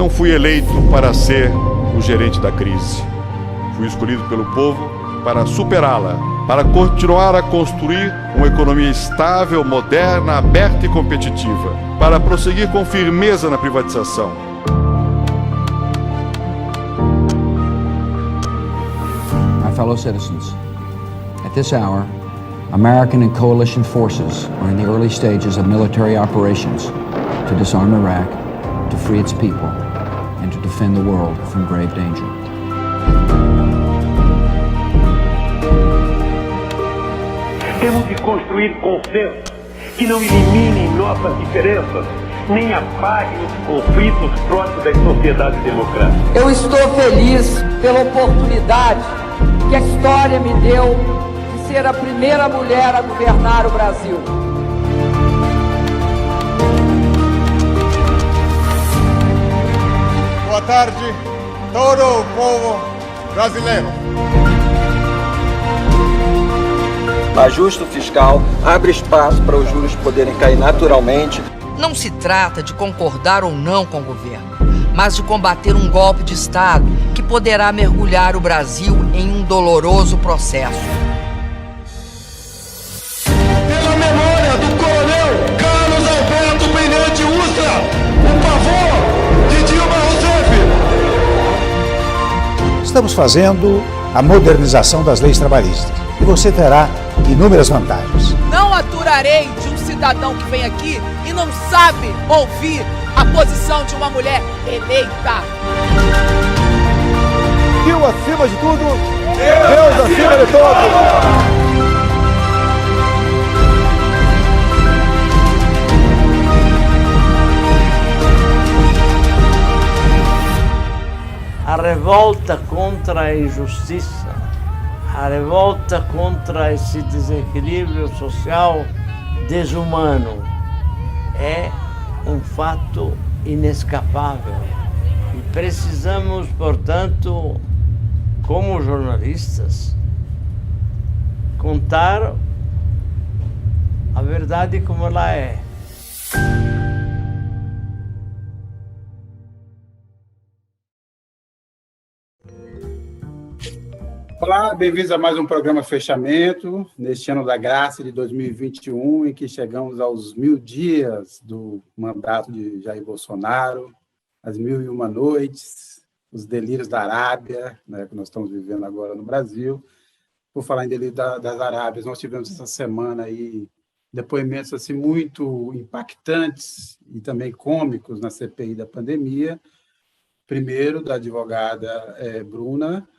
não fui eleito para ser o gerente da crise. Fui escolhido pelo povo para superá-la, para continuar a construir uma economia estável, moderna, aberta e competitiva, para prosseguir com firmeza na privatização. My fellow citizens, at this hour, American and coalition forces are in the early stages of military operations to disarm Iraq, to free its people, and to defend the world from grave danger. Temos de construir consensos que não eliminem nossas diferenças, nem apaguem os conflitos próprios das sociedades democráticas. Eu estou feliz pela oportunidade que a história me deu de ser a primeira mulher a governar o Brasil. Boa tarde, todo o povo brasileiro. O ajuste fiscal abre espaço para os juros poderem cair naturalmente. Não se trata de concordar ou não com o governo, mas de combater um golpe de Estado que poderá mergulhar o Brasil em um doloroso processo. Pela memória do coronel Carlos Alberto Brilhante Ustra, o pavor de Dilma Rousseff. Estamos fazendo a modernização das leis trabalhistas e você terá inúmeras vantagens. Não aturarei de um cidadão que vem aqui e não sabe ouvir a posição de uma mulher eleita. Deus acima de tudo, Deus acima de todos. A revolta contra a injustiça, a revolta contra esse desequilíbrio social desumano é um fato inescapável. E precisamos, portanto, como jornalistas, contar a verdade como ela é. Olá, bem-vindos a mais um programa Fechamento, neste ano da graça de 2021, em que chegamos aos 1000 dias do mandato de Jair Bolsonaro, as 1001 noites, os delírios da Arábia, né, que nós estamos vivendo agora no Brasil. Por falar em delírio das Arábias, nós tivemos essa semana aí depoimentos assim, muito impactantes e também cômicos na CPI da pandemia. Primeiro, da advogada Bruna,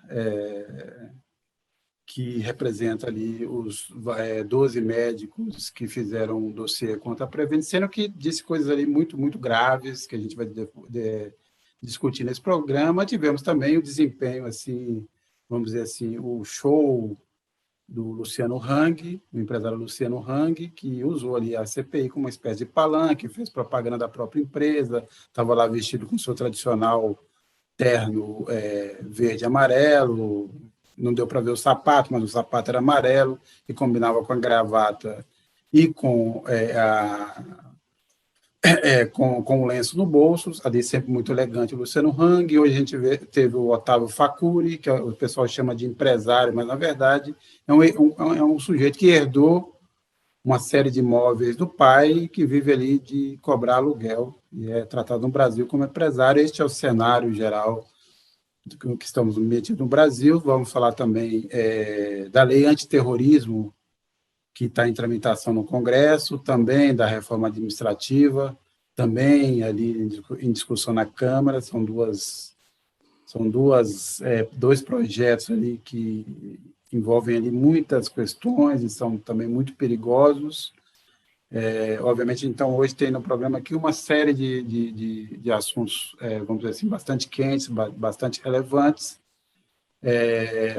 que representa ali os 12 médicos que fizeram um dossiê contra a Prevent, sendo que disse coisas ali muito, muito graves, que a gente vai discutir nesse programa. Tivemos também o desempenho, assim, vamos dizer assim, o show do Luciano Hang, o empresário Luciano Hang, que usou ali a CPI como uma espécie de palanque, fez propaganda da própria empresa, estava lá vestido com o seu tradicional terno verde e amarelo, não deu para ver o sapato, mas o sapato era amarelo e combinava com a gravata e com o lenço no bolso, ali sempre muito elegante o Luciano Hang. Hoje a gente teve o Otávio Facuri, que o pessoal chama de empresário, mas na verdade é um sujeito que herdou uma série de imóveis do pai, que vive ali de cobrar aluguel e é tratado no Brasil como empresário. Este é o cenário geral do que estamos metidos no Brasil. Vamos falar também da lei antiterrorismo, que está em tramitação no Congresso, também da reforma administrativa, também ali em discussão na Câmara. São dois projetos ali que envolvem ali muitas questões e são também muito perigosos. Obviamente, então, hoje tem no programa aqui uma série de assuntos, vamos dizer assim, bastante quentes, bastante relevantes.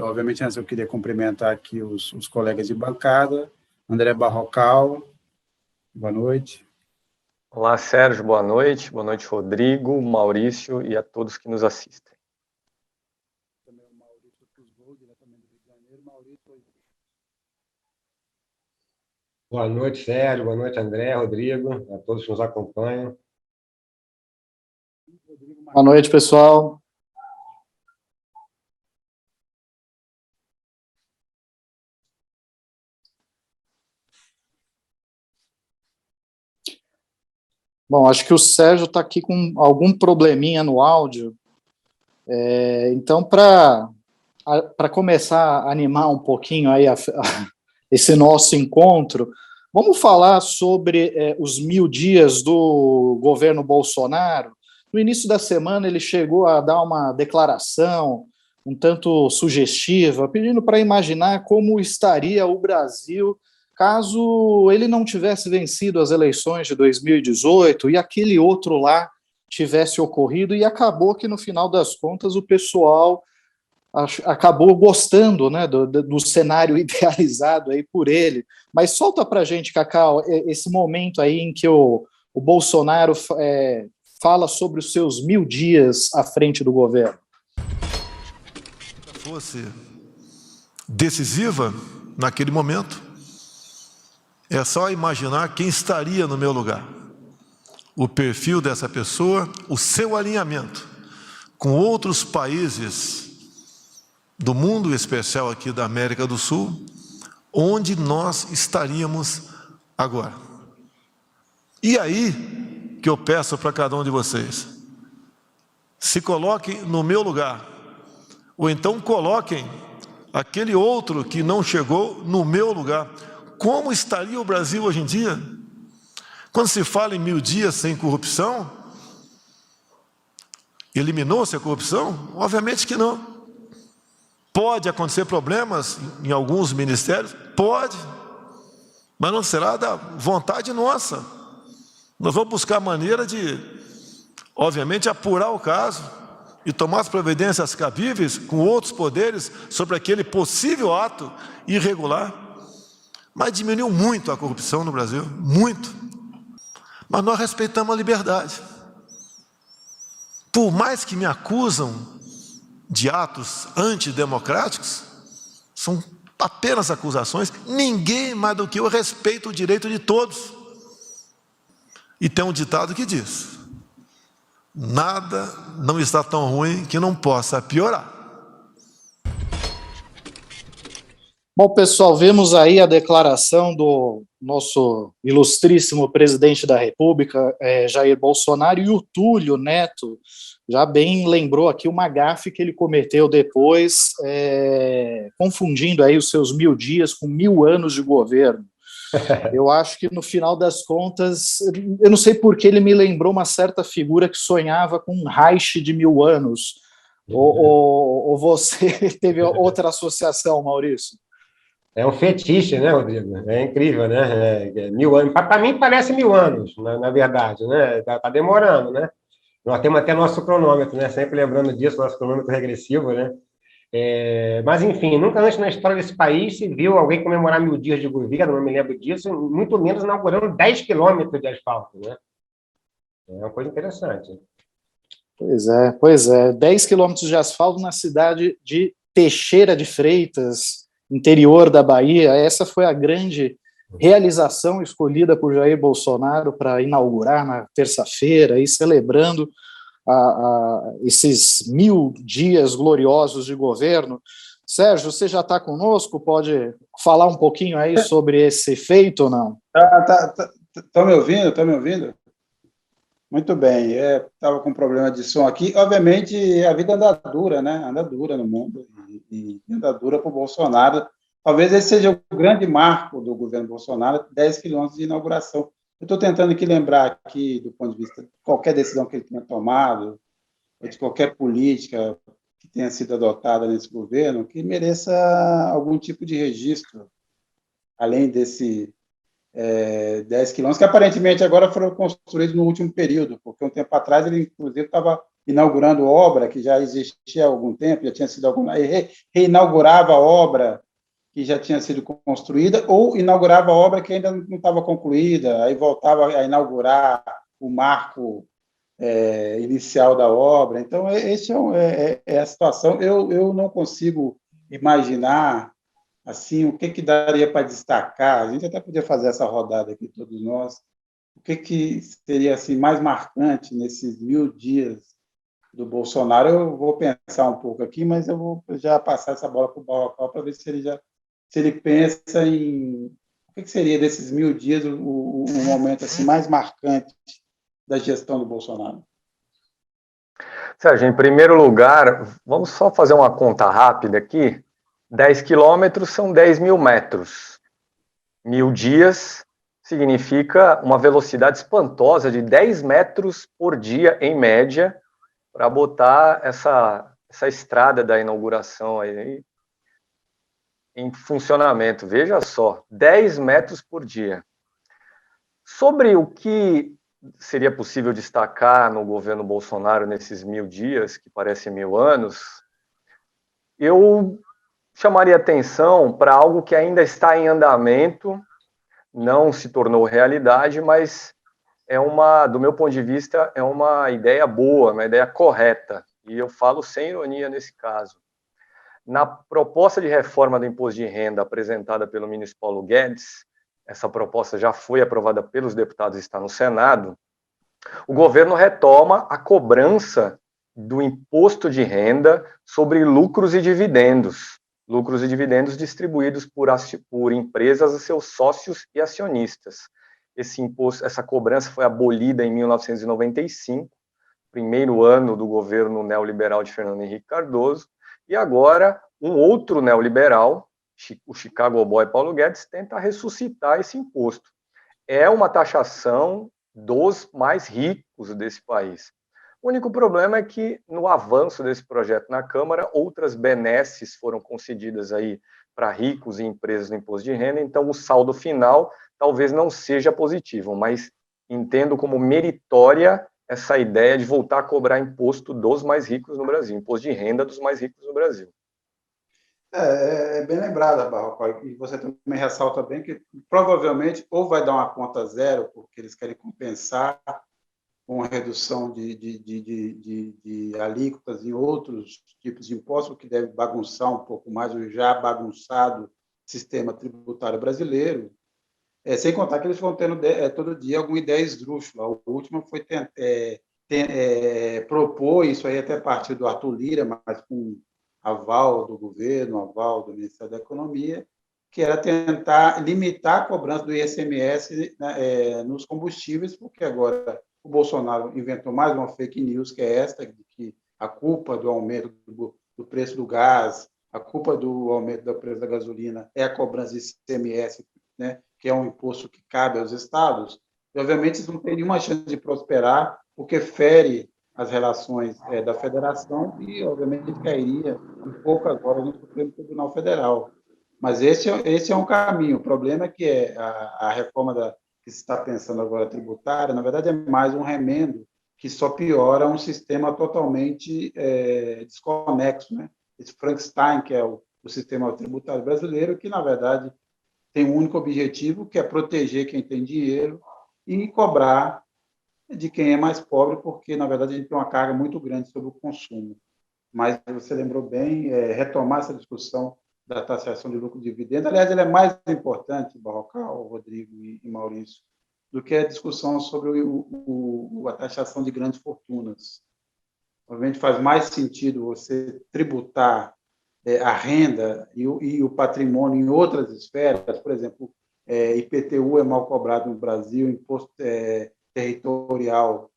Obviamente, antes eu queria cumprimentar aqui os colegas de bancada. André Barrocal, boa noite. Olá, Sérgio, boa noite. Boa noite, Rodrigo, Maurício e a todos que nos assistem. Também o Maurício Cusgol, diretamente do Rio de Janeiro. Maurício. Boa noite, Sérgio. Boa noite, André, Rodrigo, a todos que nos acompanham. Rodrigo Boa noite, pessoal. Bom, acho que o Sérgio está aqui com algum probleminha no áudio. Então, para começar a animar um pouquinho aí esse nosso encontro, vamos falar sobre os 1000 dias do governo Bolsonaro. No início da semana, ele chegou a dar uma declaração um tanto sugestiva, pedindo para imaginar como estaria o Brasil caso ele não tivesse vencido as eleições de 2018 e aquele outro lá tivesse ocorrido, e acabou que, no final das contas, o pessoal acabou gostando, né, do cenário idealizado aí por ele. Mas solta para a gente, Cacau, esse momento aí em que o Bolsonaro fala sobre os seus 1000 dias à frente do governo. Se fosse decisiva naquele momento, é só imaginar quem estaria no meu lugar. O perfil dessa pessoa, o seu alinhamento com outros países do mundo, em especial aqui da América do Sul, onde nós estaríamos agora. E aí que eu peço para cada um de vocês, se coloquem no meu lugar, ou então coloquem aquele outro que não chegou no meu lugar. Como estaria o Brasil hoje em dia? Quando se fala em 1000 dias sem corrupção, eliminou-se a corrupção? Obviamente que não. Pode acontecer problemas em alguns ministérios? Pode, mas não será da vontade nossa. Nós vamos buscar maneira de, obviamente, apurar o caso e tomar as providências cabíveis com outros poderes sobre aquele possível ato irregular. Mas diminuiu muito a corrupção no Brasil, muito. Mas nós respeitamos a liberdade. Por mais que me acusam de atos antidemocráticos, são apenas acusações, ninguém mais do que eu respeita o direito de todos. E tem um ditado que diz: nada não está tão ruim que não possa piorar. Bom, pessoal, vemos aí a declaração do nosso ilustríssimo presidente da República, Jair Bolsonaro, e o Túlio Neto já bem lembrou aqui uma gafe que ele cometeu depois, confundindo aí os seus 1000 dias com 1000 anos de governo. Eu acho que, no final das contas, eu não sei por que ele me lembrou uma certa figura que sonhava com um Reich de 1000 anos. Ou você teve outra associação, Maurício? É um fetiche, né, Rodrigo? É incrível, né? 1000 anos. Para mim parece 1000 anos, na verdade, né? Tá demorando, né? Nós temos até nosso cronômetro, né? Sempre lembrando disso, nosso cronômetro regressivo, né? Mas, enfim, nunca antes na história desse país se viu alguém comemorar 1000 dias de governo, não me lembro disso, muito menos inaugurando 10 quilômetros de asfalto, né? É uma coisa interessante. Pois é. 10 quilômetros de asfalto na cidade de Teixeira de Freitas, interior da Bahia. Essa foi a grande realização escolhida por Jair Bolsonaro para inaugurar na terça-feira, e celebrando esses 1000 dias gloriosos de governo. Sérgio, você já está conosco? Pode falar um pouquinho aí sobre esse feito ou não? Estão me ouvindo? Estão me ouvindo? Muito bem. Estava com problema de som aqui. Obviamente, a vida anda dura, né? Anda dura no mundo, e anda dura para o Bolsonaro. Talvez esse seja o grande marco do governo Bolsonaro, 10 quilômetros de inauguração. Eu estou tentando aqui lembrar, aqui, do ponto de vista de qualquer decisão que ele tenha tomado, ou de qualquer política que tenha sido adotada nesse governo, que mereça algum tipo de registro, além desse 10 quilômetros, que aparentemente agora foram construídos no último período, porque um tempo atrás ele, inclusive, estava inaugurando obra que já existia há algum tempo, já tinha sido reinaugurava a obra que já tinha sido construída, ou inaugurava a obra que ainda não estava concluída, aí voltava a inaugurar o marco inicial da obra. Então, essa é a situação. Eu não consigo imaginar assim, o que daria para destacar. A gente até podia fazer essa rodada aqui, todos nós. O que seria assim, mais marcante nesses 1000 dias do Bolsonaro, eu vou pensar um pouco aqui, mas eu vou já passar essa bola para o Barrocal para ver se ele pensa em o que seria desses 1000 dias o momento assim, mais marcante da gestão do Bolsonaro. Sérgio, em primeiro lugar, vamos só fazer uma conta rápida aqui. 10 quilômetros são 10.000 metros. 1000 dias significa uma velocidade espantosa de 10 metros por dia, em média, para botar essa estrada da inauguração aí em funcionamento. Veja só, 10 metros por dia. Sobre o que seria possível destacar no governo Bolsonaro nesses 1000 dias, que parecem 1000 anos, eu chamaria atenção para algo que ainda está em andamento, não se tornou realidade, mas do meu ponto de vista, é uma ideia boa, uma ideia correta, e eu falo sem ironia nesse caso. Na proposta de reforma do imposto de renda apresentada pelo ministro Paulo Guedes, essa proposta já foi aprovada pelos deputados e está no Senado, o governo retoma a cobrança do imposto de renda sobre lucros e dividendos distribuídos por empresas a seus sócios e acionistas. Essa cobrança foi abolida em 1995, primeiro ano do governo neoliberal de Fernando Henrique Cardoso, e agora um outro neoliberal, o Chicago Boy Paulo Guedes, tenta ressuscitar esse imposto. É uma taxação dos mais ricos desse país. O único problema é que, no avanço desse projeto na Câmara, outras benesses foram concedidas aí para ricos e empresas no imposto de renda, então o saldo final talvez não seja positivo, mas entendo como meritória essa ideia de voltar a cobrar imposto dos mais ricos no Brasil, imposto de renda dos mais ricos no Brasil. É bem lembrada, Barrocal, e você também ressalta bem que provavelmente ou vai dar uma conta zero, porque eles querem compensar com a redução de alíquotas em outros tipos de impostos, o que deve bagunçar um pouco mais o já bagunçado sistema tributário brasileiro, sem contar que eles vão tendo todo dia alguma ideia esdrúxula. O último foi propor isso aí até a partir do Arthur Lira, mas com aval do governo, aval do Ministério da Economia, que era tentar limitar a cobrança do ICMS nos combustíveis, porque agora o Bolsonaro inventou mais uma fake news, que é esta, de que a culpa do aumento do preço do gás, a culpa do aumento do preço da gasolina é a cobrança de ICMS, né, que é um imposto que cabe aos estados. E, obviamente, isso não tem nenhuma chance de prosperar, porque fere as relações da federação e, obviamente, cairia um pouco agora no Supremo Tribunal Federal. Mas esse é um caminho. O problema é que a reforma que se está pensando agora tributária, na verdade, é mais um remendo que só piora um sistema totalmente desconexo, né? Esse Frankenstein, que é o sistema tributário brasileiro, que, na verdade, tem um único objetivo, que é proteger quem tem dinheiro e cobrar de quem é mais pobre, porque, na verdade, a gente tem uma carga muito grande sobre o consumo. Mas você lembrou bem, retomar essa discussão da taxação de lucro e dividendo. Aliás, ela é mais importante, Barrocal, Rodrigo e Maurício, do que a discussão sobre a taxação de grandes fortunas. Obviamente, faz mais sentido você tributar a renda e o patrimônio em outras esferas. Por exemplo, IPTU é mal cobrado no Brasil, imposto territorial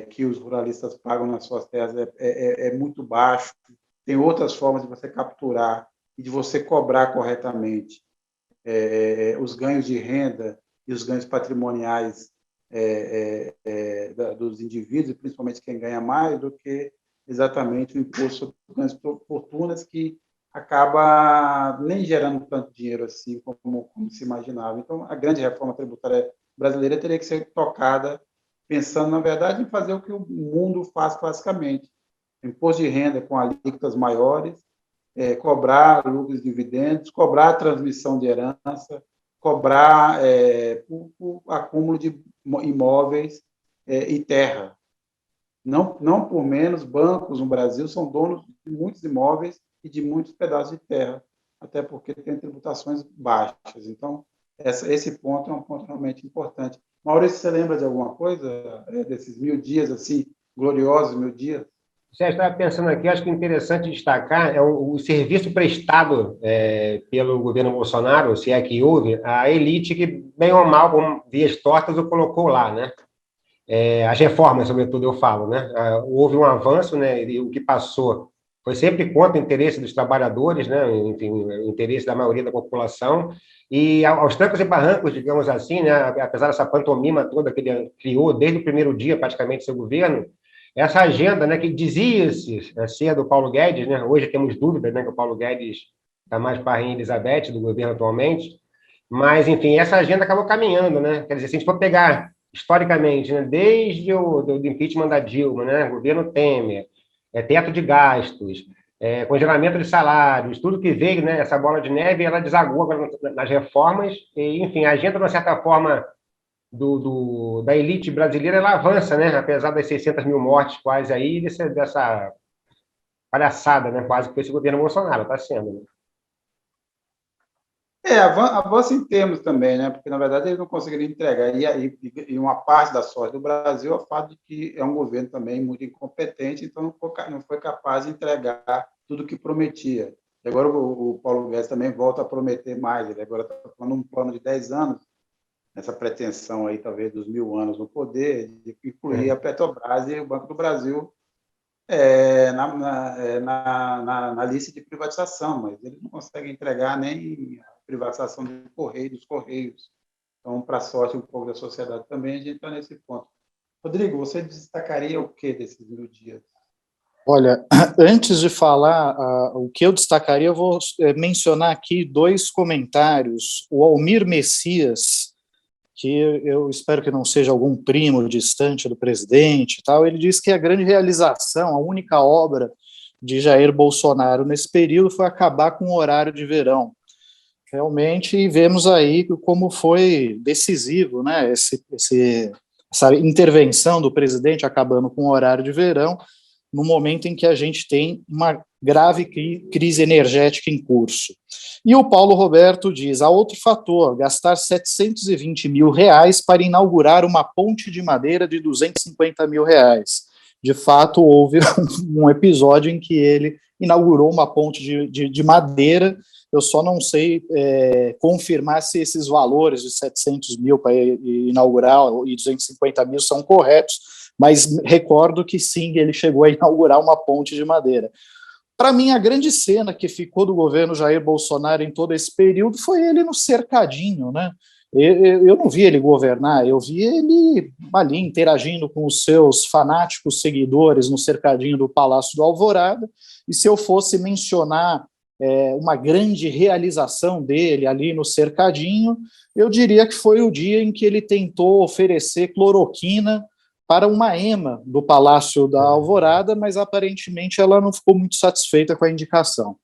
que os ruralistas pagam nas suas terras é muito baixo. Tem outras formas de você capturar e de você cobrar corretamente os ganhos de renda e os ganhos patrimoniais dos indivíduos, principalmente quem ganha mais, do que exatamente o imposto sobre grandes fortunas, que acaba nem gerando tanto dinheiro assim como se imaginava. Então, a grande reforma tributária brasileira teria que ser tocada pensando, na verdade, em fazer o que o mundo faz classicamente. Imposto de renda com alíquotas maiores, cobrar lucros e dividendos, cobrar a transmissão de herança, cobrar o acúmulo de imóveis e terra. Não por menos, bancos no Brasil são donos de muitos imóveis e de muitos pedaços de terra, até porque tem tributações baixas. Então, esse ponto é um ponto realmente importante. Maurício, você lembra de alguma coisa desses 1000 dias, assim, gloriosos 1000 dias? Sérgio, estava pensando aqui, acho que é interessante destacar o serviço prestado pelo governo Bolsonaro, se é que houve, a elite que, bem ou mal, com vias tortas, o colocou lá, né? As reformas, sobretudo, eu falo, né? Houve um avanço, né? E o que passou foi sempre contra o interesse dos trabalhadores, né? Enfim, o interesse da maioria da população, e aos trancos e barrancos, digamos assim, né? Apesar dessa pantomima toda que ele criou desde o primeiro dia, praticamente, do seu governo, essa agenda, né, que dizia-se ser do Paulo Guedes, né? Hoje temos dúvidas, né, que o Paulo Guedes está mais para a Rainha Elizabeth do governo atualmente, mas, enfim, essa agenda acabou caminhando, né? Quer dizer, se a gente for pegar historicamente, né, desde do impeachment da Dilma, né, governo Temer, teto de gastos, congelamento de salários, tudo que veio, né, essa bola de neve, ela desagou agora nas reformas, e, enfim, a agenda, de uma certa forma, da elite brasileira, ela avança, né? Apesar das 600 mil mortes quase aí, dessa palhaçada, né? Quase que foi esse governo Bolsonaro, está sendo. Né? Avança em termos também, né? Porque, na verdade, eles não conseguiram entregar. E uma parte da sorte do Brasil é o fato de que é um governo também muito incompetente, então não foi capaz de entregar tudo o que prometia. E agora o Paulo Guedes também volta a prometer mais. Ele agora está falando um plano de 10 anos, essa pretensão aí, talvez, dos 1000 anos no poder, de incluir a Petrobras e o Banco do Brasil na lista de privatização, mas eles não conseguem entregar nem a privatização dos Correios. Então, para a sorte um pouco da sociedade também, a gente está nesse ponto. Rodrigo, você destacaria o que desses 1000 dias? Olha, antes de falar o que eu destacaria, eu vou mencionar aqui 2 comentários. O Almir Messias, que eu espero que não seja algum primo distante do presidente e tal, ele diz que a grande realização, a única obra de Jair Bolsonaro nesse período foi acabar com o horário de verão. Realmente, vemos aí como foi decisivo, né, essa intervenção do presidente acabando com o horário de verão, no momento em que a gente tem uma grave crise energética em curso. E o Paulo Roberto diz, há outro fator, gastar R$720 mil para inaugurar uma ponte de madeira de R$250 mil. De fato, houve um episódio em que ele inaugurou uma ponte de madeira. Eu só não sei confirmar se esses valores de 700 mil para inaugurar e 250 mil são corretos, mas recordo que sim, ele chegou a inaugurar uma ponte de madeira. Para mim, a grande cena que ficou do governo Jair Bolsonaro em todo esse período foi ele no cercadinho, né? Eu não vi ele governar, eu vi ele ali interagindo com os seus fanáticos seguidores no cercadinho do Palácio do Alvorada, e se eu fosse mencionar uma grande realização dele ali no cercadinho, eu diria que foi o dia em que ele tentou oferecer cloroquina para uma ema do Palácio da Alvorada, mas aparentemente ela não ficou muito satisfeita com a indicação.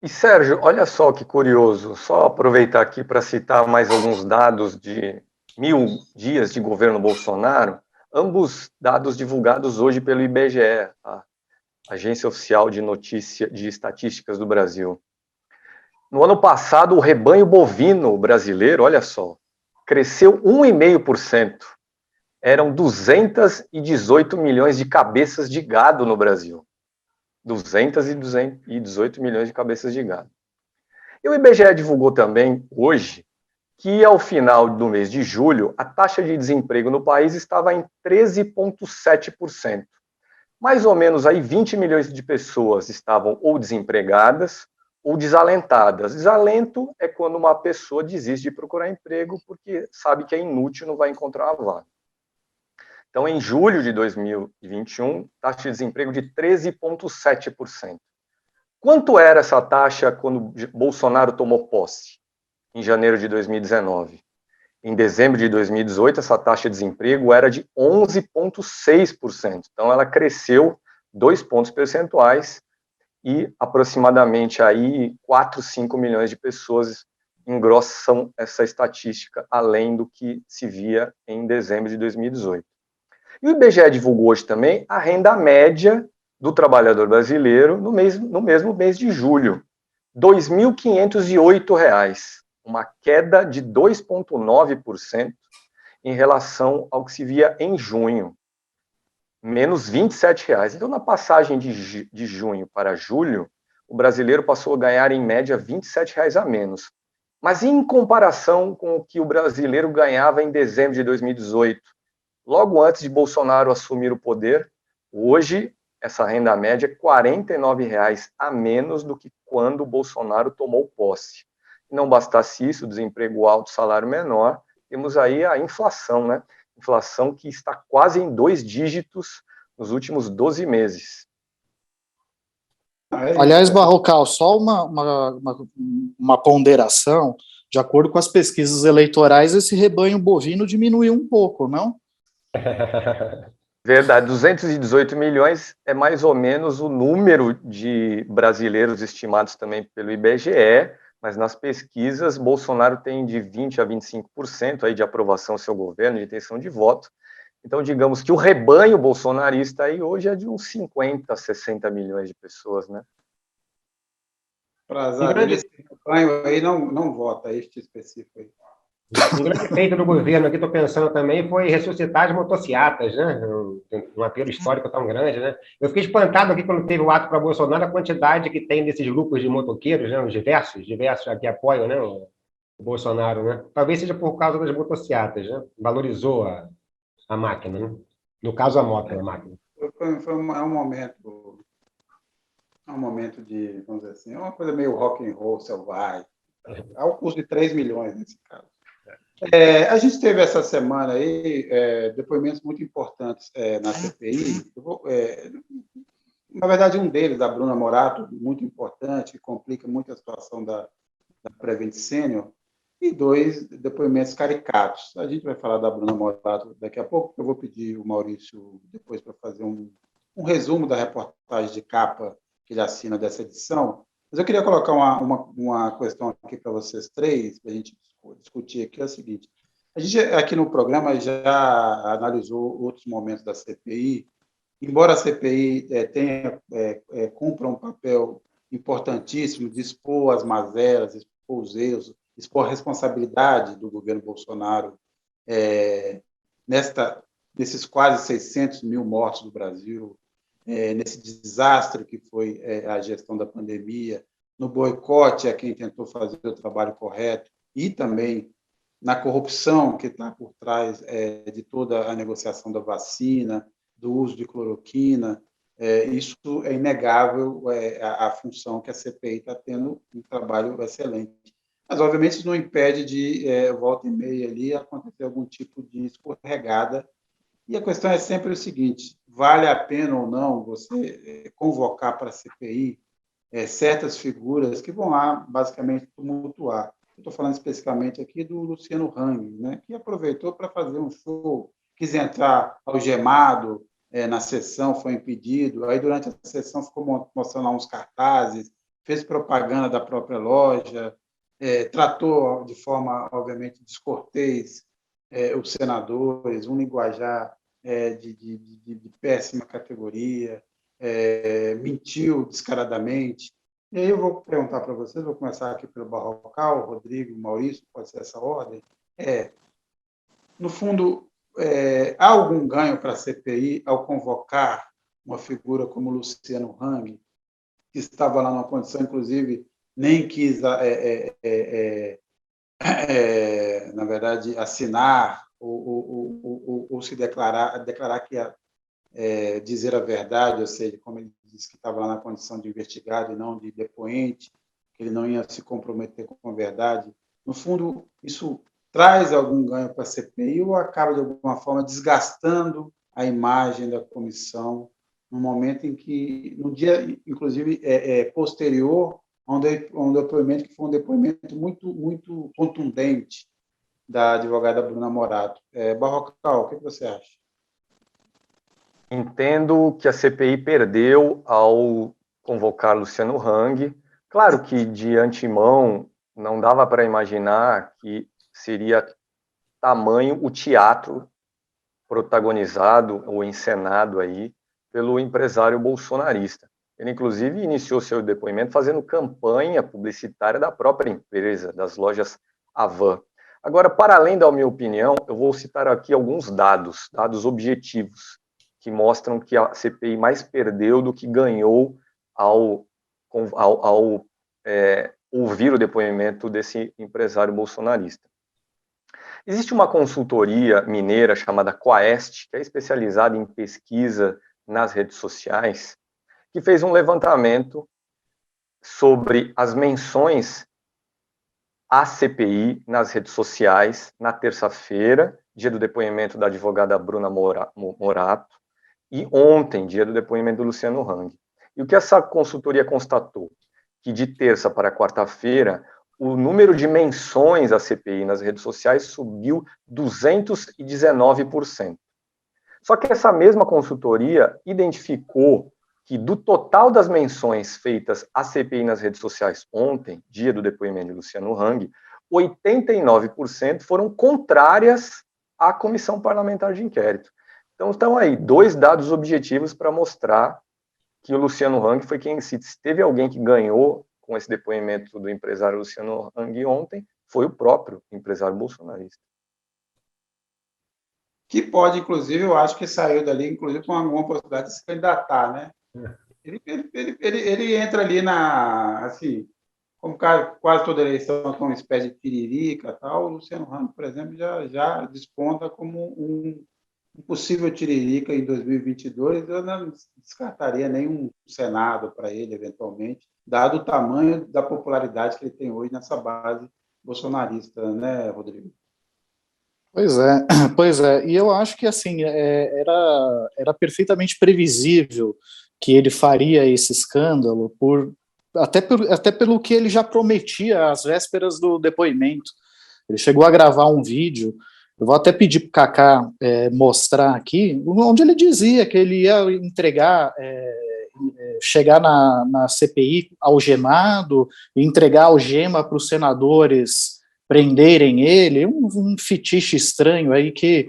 E, Sérgio, olha só que curioso, só aproveitar aqui para citar mais alguns dados de 1000 dias de governo Bolsonaro, ambos dados divulgados hoje pelo IBGE, a Agência Oficial de Estatísticas do Brasil. No ano passado, o rebanho bovino brasileiro, olha só, cresceu 1,5%. Eram 218 milhões de cabeças de gado no Brasil. 218 milhões de cabeças de gado. E o IBGE divulgou também, hoje, que ao final do mês de julho, a taxa de desemprego no país estava em 13,7%. Mais ou menos aí 20 milhões de pessoas estavam ou desempregadas ou desalentadas. Desalento é quando uma pessoa desiste de procurar emprego porque sabe que é inútil, não vai encontrar uma vaga. Então, em julho de 2021, taxa de desemprego de 13,7%. Quanto era essa taxa quando Bolsonaro tomou posse? Em janeiro de 2019. Em dezembro de 2018, essa taxa de desemprego era de 11,6%. Então, ela cresceu 2 pontos percentuais e aproximadamente aí 4, 5 milhões de pessoas engrossam essa estatística, além do que se via em dezembro de 2018. E o IBGE divulgou hoje também a renda média do trabalhador brasileiro no mesmo mês de julho, R$ 2.508, uma queda de 2,9% em relação ao que se via em junho. menos R$ 27. Então, na passagem de junho para julho, o brasileiro passou a ganhar, em média, R$ 27 a menos. Mas em comparação com o que o brasileiro ganhava em dezembro de 2018, logo antes de Bolsonaro assumir o poder, hoje essa renda média é R$ 49 a menos do que quando o Bolsonaro tomou posse. E não bastasse isso, desemprego alto, salário menor, temos aí a inflação, né? Inflação que está quase em 2 dígitos nos últimos 12 meses. Aliás, Barrocal, só uma ponderação, de acordo com as pesquisas eleitorais, esse rebanho bovino diminuiu um pouco, não? Verdade, 218 milhões é mais ou menos o número de brasileiros estimados também pelo IBGE, mas nas pesquisas Bolsonaro tem de 20% a 25% aí de aprovação ao seu governo, de intenção de voto. Então, digamos que o rebanho bolsonarista aí hoje é de uns 50 a 60 milhões de pessoas, né? Para azar, esse rebanho aí não vota, este específico aí. Um grande feito do governo aqui, estou pensando também, foi ressuscitar as motocicletas, né? Um apelo histórico tão grande, né? Eu fiquei espantado aqui quando teve o ato para Bolsonaro, a quantidade que tem desses grupos de motoqueiros, né? Os diversos que apoiam, né? O Bolsonaro, né? Talvez seja por causa das motocicletas, né? Valorizou a máquina, né? No caso, a moto, a máquina. Foi um momento de, vamos dizer assim, uma coisa meio rock and roll selvagem, ao custo de 3 milhões nesse caso. A gente teve essa semana aí depoimentos muito importantes na CPI. Na verdade, um deles, da Bruna Morato, muito importante, que complica muito a situação da Prevent Senior, e 2 depoimentos caricatos. A gente vai falar da Bruna Morato daqui a pouco, eu vou pedir o Maurício depois para fazer um resumo da reportagem de capa que ele assina dessa edição. Mas eu queria colocar uma questão aqui para vocês três, para a gente discutir aqui, é o seguinte. A gente aqui no programa já analisou outros momentos da CPI, embora a CPI cumpra um papel importantíssimo de expor as mazelas, expor os erros, expor a responsabilidade do governo Bolsonaro nesses quase 600 mil mortos do Brasil, nesse desastre que foi a gestão da pandemia, no boicote a quem tentou fazer o trabalho correto e também na corrupção que está por trás de toda a negociação da vacina, do uso de cloroquina. Isso é inegável, a função que a CPI está tendo, um trabalho excelente. Mas, obviamente, isso não impede de, volta e meia, ali, acontecer algum tipo de escorregada. E a questão é sempre o seguinte: vale a pena ou não você convocar para a CPI certas figuras que vão lá, basicamente, tumultuar? Estou falando especificamente aqui do Luciano Hang, né, que aproveitou para fazer um show, quis entrar algemado na sessão, foi impedido, aí durante a sessão ficou mostrando lá uns cartazes, fez propaganda da própria loja, tratou de forma, obviamente, descortês os senadores, um linguajar de péssima categoria, mentiu descaradamente. E aí eu vou perguntar para vocês, vou começar aqui pelo Barrocal, Rodrigo, Maurício, pode ser essa ordem. No fundo, há algum ganho para a CPI ao convocar uma figura como Luciano Hang, que estava lá numa condição, inclusive, nem quis, na verdade, assinar ou se declarar que ia dizer a verdade, ou seja, como ele disse que estava lá na condição de investigado e não de depoente, que ele não ia se comprometer com a verdade. No fundo, isso traz algum ganho para a CPI ou acaba, de alguma forma, desgastando a imagem da comissão no momento em que, no dia, inclusive, posterior a um depoimento que foi um depoimento muito, muito contundente da advogada Bruna Morato. Barrocal, o que você acha? Entendo que a CPI perdeu ao convocar Luciano Hang. Claro que, de antemão, não dava para imaginar que seria tamanho o teatro protagonizado ou encenado aí pelo empresário bolsonarista. Ele, inclusive, iniciou seu depoimento fazendo campanha publicitária da própria empresa, das lojas Havan. Agora, para além da minha opinião, eu vou citar aqui alguns dados objetivos, que mostram que a CPI mais perdeu do que ganhou ao ouvir o depoimento desse empresário bolsonarista. Existe uma consultoria mineira chamada Quaest, que é especializada em pesquisa nas redes sociais, que fez um levantamento sobre as menções à CPI nas redes sociais na terça-feira, dia do depoimento da advogada Bruna Morato, e ontem, dia do depoimento do Luciano Hang. E o que essa consultoria constatou? Que de terça para quarta-feira, o número de menções à CPI nas redes sociais subiu 219%. Só que essa mesma consultoria identificou que do total das menções feitas à CPI nas redes sociais ontem, dia do depoimento de Luciano Hang, 89% foram contrárias à Comissão Parlamentar de Inquérito. Então, estão aí 2 dados objetivos para mostrar que o Luciano Hang foi quem, se teve alguém que ganhou com esse depoimento do empresário Luciano Hang ontem, foi o próprio empresário bolsonarista. Que pode, inclusive, eu acho que saiu dali, inclusive, com alguma possibilidade de se candidatar, né? Ele entra ali assim, como quase toda eleição com uma espécie de tiririca e tal, o Luciano Hang, por exemplo, já desponta como um possível tiririca em 2022. Eu não descartaria nenhum Senado para ele, eventualmente, dado o tamanho da popularidade que ele tem hoje nessa base bolsonarista, né, Rodrigo? Pois é. E eu acho que, assim, era perfeitamente previsível que ele faria esse escândalo, até pelo que ele já prometia às vésperas do depoimento. Ele chegou a gravar um vídeo, eu vou até pedir para o Kaká mostrar aqui, onde ele dizia que ele ia chegar na CPI algemado, entregar a algema para os senadores prenderem ele, um fetiche estranho aí que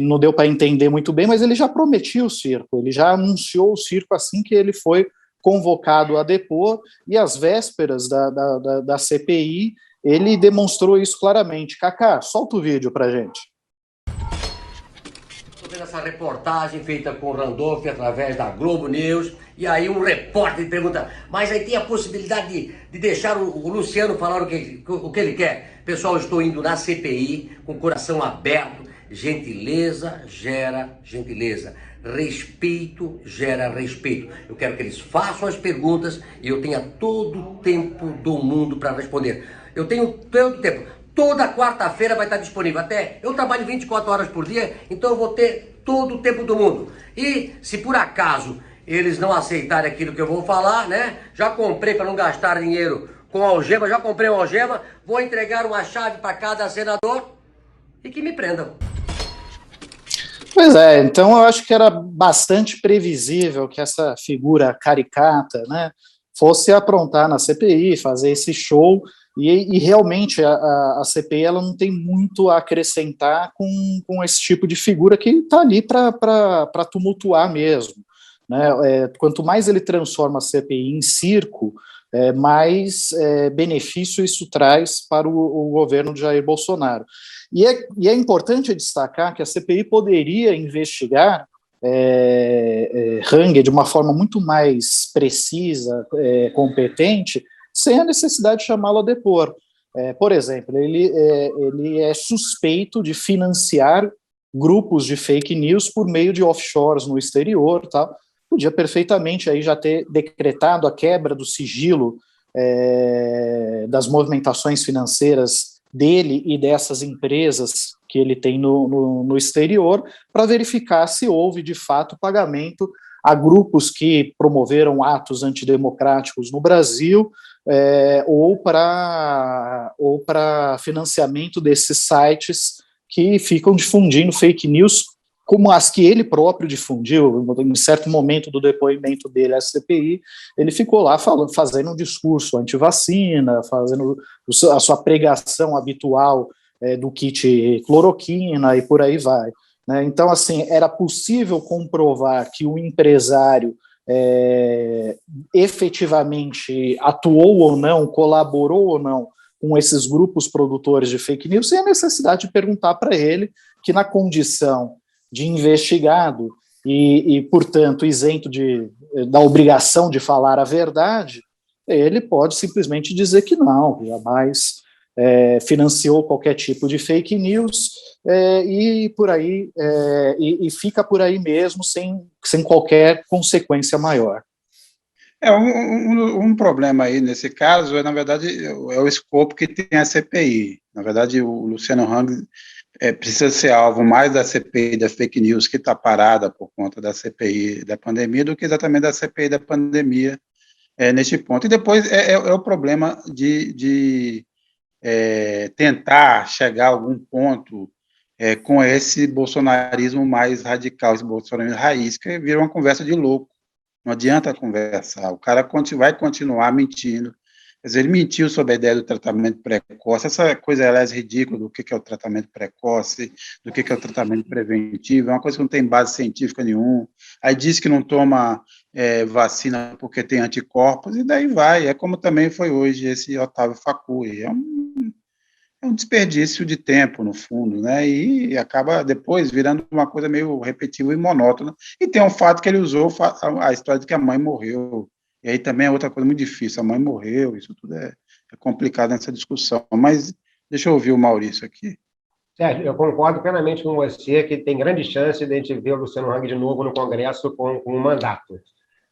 não deu para entender muito bem, mas ele já prometia o circo, ele já anunciou o circo assim que ele foi convocado a depor, e às vésperas da CPI, ele demonstrou isso claramente. Kaká, solta o vídeo para gente. Estou vendo essa reportagem feita com o Randolph através da Globo News, e aí um repórter pergunta, mas aí tem a possibilidade de deixar o Luciano falar o que ele quer? Pessoal, eu estou indo na CPI com o coração aberto. Gentileza gera gentileza. Respeito gera respeito. Eu quero que eles façam as perguntas e eu tenha todo o tempo do mundo para responder. Eu tenho todo o tempo. Toda quarta-feira vai estar disponível. Até eu trabalho 24 horas por dia, então eu vou ter todo o tempo do mundo. E se por acaso eles não aceitarem aquilo que eu vou falar, né? Já comprei para não gastar dinheiro com algema, já comprei uma algema, vou entregar uma chave para cada senador e que me prendam. Pois é, então eu acho que era bastante previsível que essa figura caricata, né, fosse aprontar na CPI, fazer esse show, e realmente a CPI ela não tem muito a acrescentar com esse tipo de figura que está ali para tumultuar mesmo, né? Quanto mais ele transforma a CPI em circo, mais benefício isso traz para o governo de Jair Bolsonaro. E é importante destacar que a CPI poderia investigar Hang de uma forma muito mais precisa, competente, sem a necessidade de chamá-lo a depor. Por exemplo, ele é suspeito de financiar grupos de fake news por meio de offshores no exterior, tá? Podia perfeitamente aí já ter decretado a quebra do sigilo das movimentações financeiras dele e dessas empresas que ele tem no exterior, para verificar se houve, de fato, pagamento a grupos que promoveram atos antidemocráticos no Brasil, ou para financiamento desses sites que ficam difundindo fake news, como as que ele próprio difundiu. Em certo momento do depoimento dele à CPI, ele ficou lá fazendo um discurso anti-vacina, fazendo a sua pregação habitual do kit cloroquina e por aí vai, né? Então, assim, era possível comprovar que o empresário efetivamente atuou ou não, colaborou ou não com esses grupos produtores de fake news, sem a necessidade de perguntar para ele, que na condição de investigado, portanto, isento da obrigação de falar a verdade, ele pode simplesmente dizer que não, jamais financiou qualquer tipo de fake news e por aí e fica por aí mesmo sem qualquer consequência maior. Um problema aí nesse caso na verdade, é o escopo que tem a CPI. Na verdade, o Luciano Hang precisa ser alvo mais da CPI da fake news, que está parada por conta da CPI da pandemia, do que exatamente da CPI da pandemia neste ponto. E depois o problema de tentar chegar a algum ponto com esse bolsonarismo mais radical, esse bolsonarismo raiz, que vira uma conversa de louco. Não adianta conversar, o cara vai continuar mentindo. Quer dizer, ele mentiu sobre a ideia do tratamento precoce, essa coisa, aliás, ridícula do que é o tratamento precoce, do que é o tratamento preventivo, é uma coisa que não tem base científica nenhuma. Aí diz que não toma vacina porque tem anticorpos, e daí vai. É como também foi hoje esse Otávio Facuri. É um desperdício de tempo, no fundo, né? E acaba depois virando uma coisa meio repetitiva e monótona. E tem um fato que ele usou, a história de que a mãe morreu. E aí também é outra coisa muito difícil, a mãe morreu, isso tudo é complicado nessa discussão. Mas deixa eu ouvir o Maurício aqui. Sérgio, eu concordo plenamente com você que tem grande chance de a gente ver o Luciano Hang de novo no Congresso com um mandato.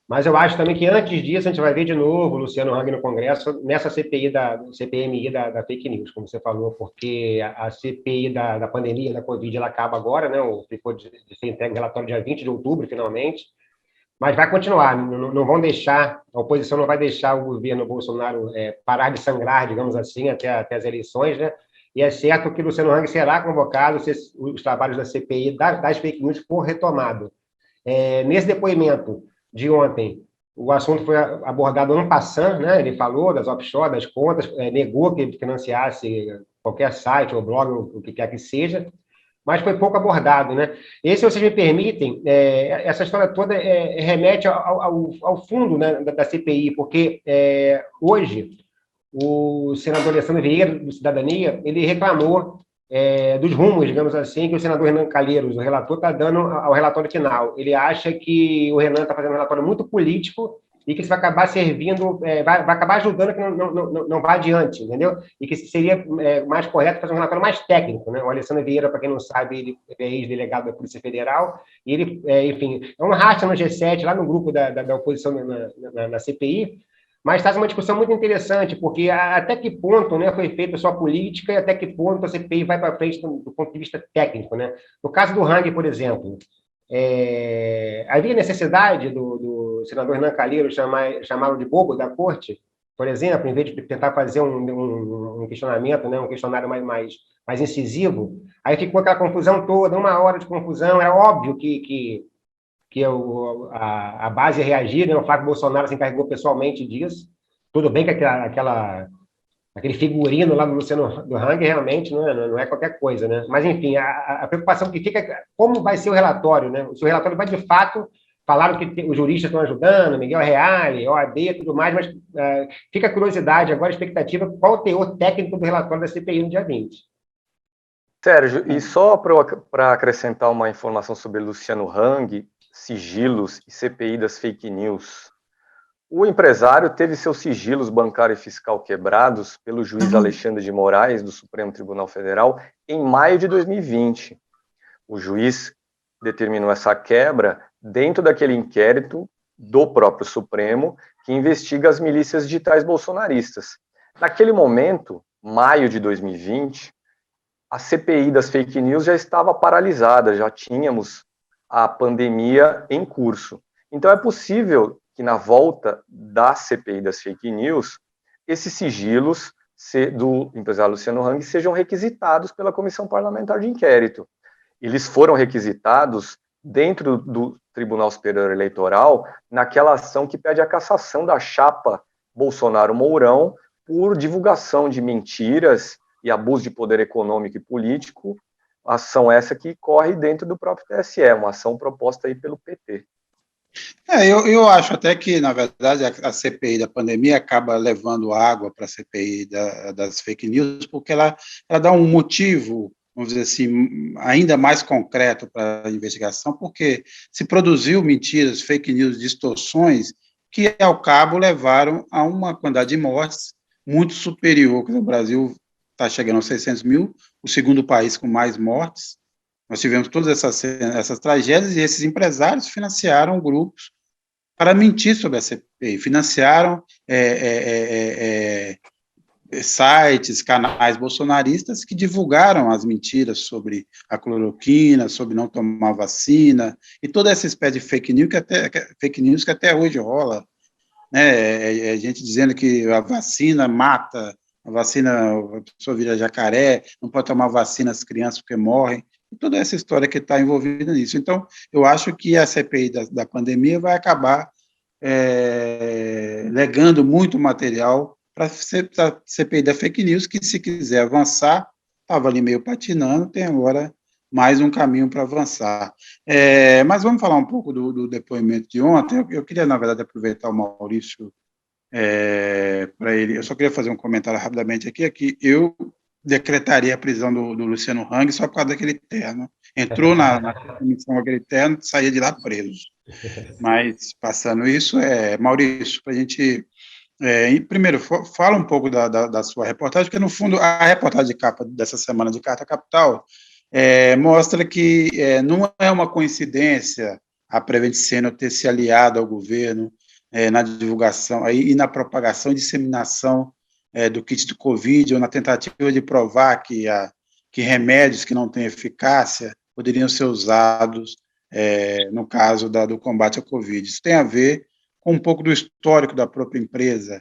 Mas eu acho também que antes disso a gente vai ver de novo o Luciano Hang no Congresso nessa CPMI da fake news, como você falou, porque a CPI da pandemia, da Covid, ela acaba agora, né? Ficou de ser entregue o relatório dia 20 de outubro, finalmente, mas vai continuar, não vão deixar, a oposição não vai deixar o governo Bolsonaro parar de sangrar, digamos assim, até as eleições, né? E é certo que o Luciano Hang será convocado se os trabalhos da CPI das fake news for retomado. Nesse depoimento de ontem, o assunto foi abordado en passant, né? Ele falou das offshore, das contas, negou que financiasse qualquer site ou blog, ou o que quer que seja, mas foi pouco abordado, né? E se vocês me permitem, essa história toda remete ao fundo, né, da CPI, porque hoje o senador Alessandro Vieira, do Cidadania, ele reclamou dos rumos, digamos assim, que o senador Renan Calheiros, o relator, está dando ao relatório final. Ele acha que o Renan está fazendo um relatório muito político e que isso vai acabar servindo, vai acabar ajudando que não vá adiante, entendeu? E que seria mais correto fazer um relatório mais técnico, né? O Alessandro Vieira, para quem não sabe, ele é ex-delegado da Polícia Federal, e ele, enfim, é um racha no G7, lá no grupo da oposição na CPI, mas traz uma discussão muito interessante, porque até que ponto, né, foi feita a sua política e até que ponto a CPI vai para frente do ponto de vista técnico, né? No caso do Hang, por exemplo, havia necessidade do senador Renan Calheiros chamá-lo de bobo da corte, por exemplo, em vez de tentar fazer um questionamento, né, um questionário mais incisivo. Aí ficou aquela confusão toda, 1 hora de confusão. Era óbvio que a base reagir, né? O Flávio Bolsonaro se encarregou pessoalmente disso. Tudo bem que aquele figurino lá do Luciano do Hang realmente não é qualquer coisa, né? Mas, enfim, a preocupação que fica é como vai ser o relatório, né? Se o relatório vai, de fato, falaram que os juristas estão ajudando, Miguel Reale, OAB e tudo mais, mas fica a curiosidade, agora a expectativa, qual o teor técnico do relatório da CPI no dia 20. Sérgio, e só para acrescentar uma informação sobre Luciano Hang, sigilos e CPI das fake news. O empresário teve seus sigilos bancário e fiscal quebrados pelo juiz Alexandre de Moraes, do Supremo Tribunal Federal, em maio de 2020. O juiz determinou essa quebra dentro daquele inquérito do próprio Supremo que investiga as milícias digitais bolsonaristas. Naquele momento, maio de 2020, a CPI das fake news já estava paralisada, já tínhamos a pandemia em curso. Então, é possível que, na volta da CPI das fake news, esses sigilos do empresário Luciano Hang sejam requisitados pela Comissão Parlamentar de Inquérito. Eles foram requisitados dentro do Tribunal Superior Eleitoral, naquela ação que pede a cassação da chapa Bolsonaro-Mourão por divulgação de mentiras e abuso de poder econômico e político, ação essa que corre dentro do próprio TSE, uma ação proposta aí pelo PT. Eu acho até que, na verdade, a CPI da pandemia acaba levando água para a CPI das fake news, porque ela dá um motivo vamos dizer assim, ainda mais concreto para a investigação, porque se produziu mentiras, fake news, distorções, que ao cabo levaram a uma quantidade de mortes muito superior. O Brasil está chegando aos 600 mil, o segundo país com mais mortes. Nós tivemos todas essas tragédias e esses empresários financiaram grupos para mentir sobre a CPI, financiaram sites, canais bolsonaristas que divulgaram as mentiras sobre a cloroquina, sobre não tomar vacina, e toda essa espécie de fake news que até hoje rola, né? A gente dizendo que a vacina mata, a pessoa vira jacaré, não pode tomar vacina as crianças porque morrem, e toda essa história que está envolvida nisso. Então, eu acho que a CPI da pandemia vai acabar legando muito material para a CPI da fake news, que se quiser avançar, estava ali meio patinando, tem agora mais um caminho para avançar. Mas vamos falar um pouco do depoimento de ontem. Eu queria, na verdade, aproveitar o Maurício para ele. Eu só queria fazer um comentário rapidamente aqui, é que eu decretaria a prisão do Luciano Hang só por causa daquele terno. Entrou na comissão aquele terno, saía de lá preso. Mas, passando isso, Maurício, para a gente... primeiro, fala um pouco da sua reportagem, porque, no fundo, a reportagem de capa dessa semana de Carta Capital mostra que não é uma coincidência a Prevent Senior ter se aliado ao governo na divulgação e na propagação e disseminação do kit do Covid, ou na tentativa de provar que remédios que não têm eficácia poderiam ser usados no caso do combate ao Covid. Isso tem a ver com um pouco do histórico da própria empresa,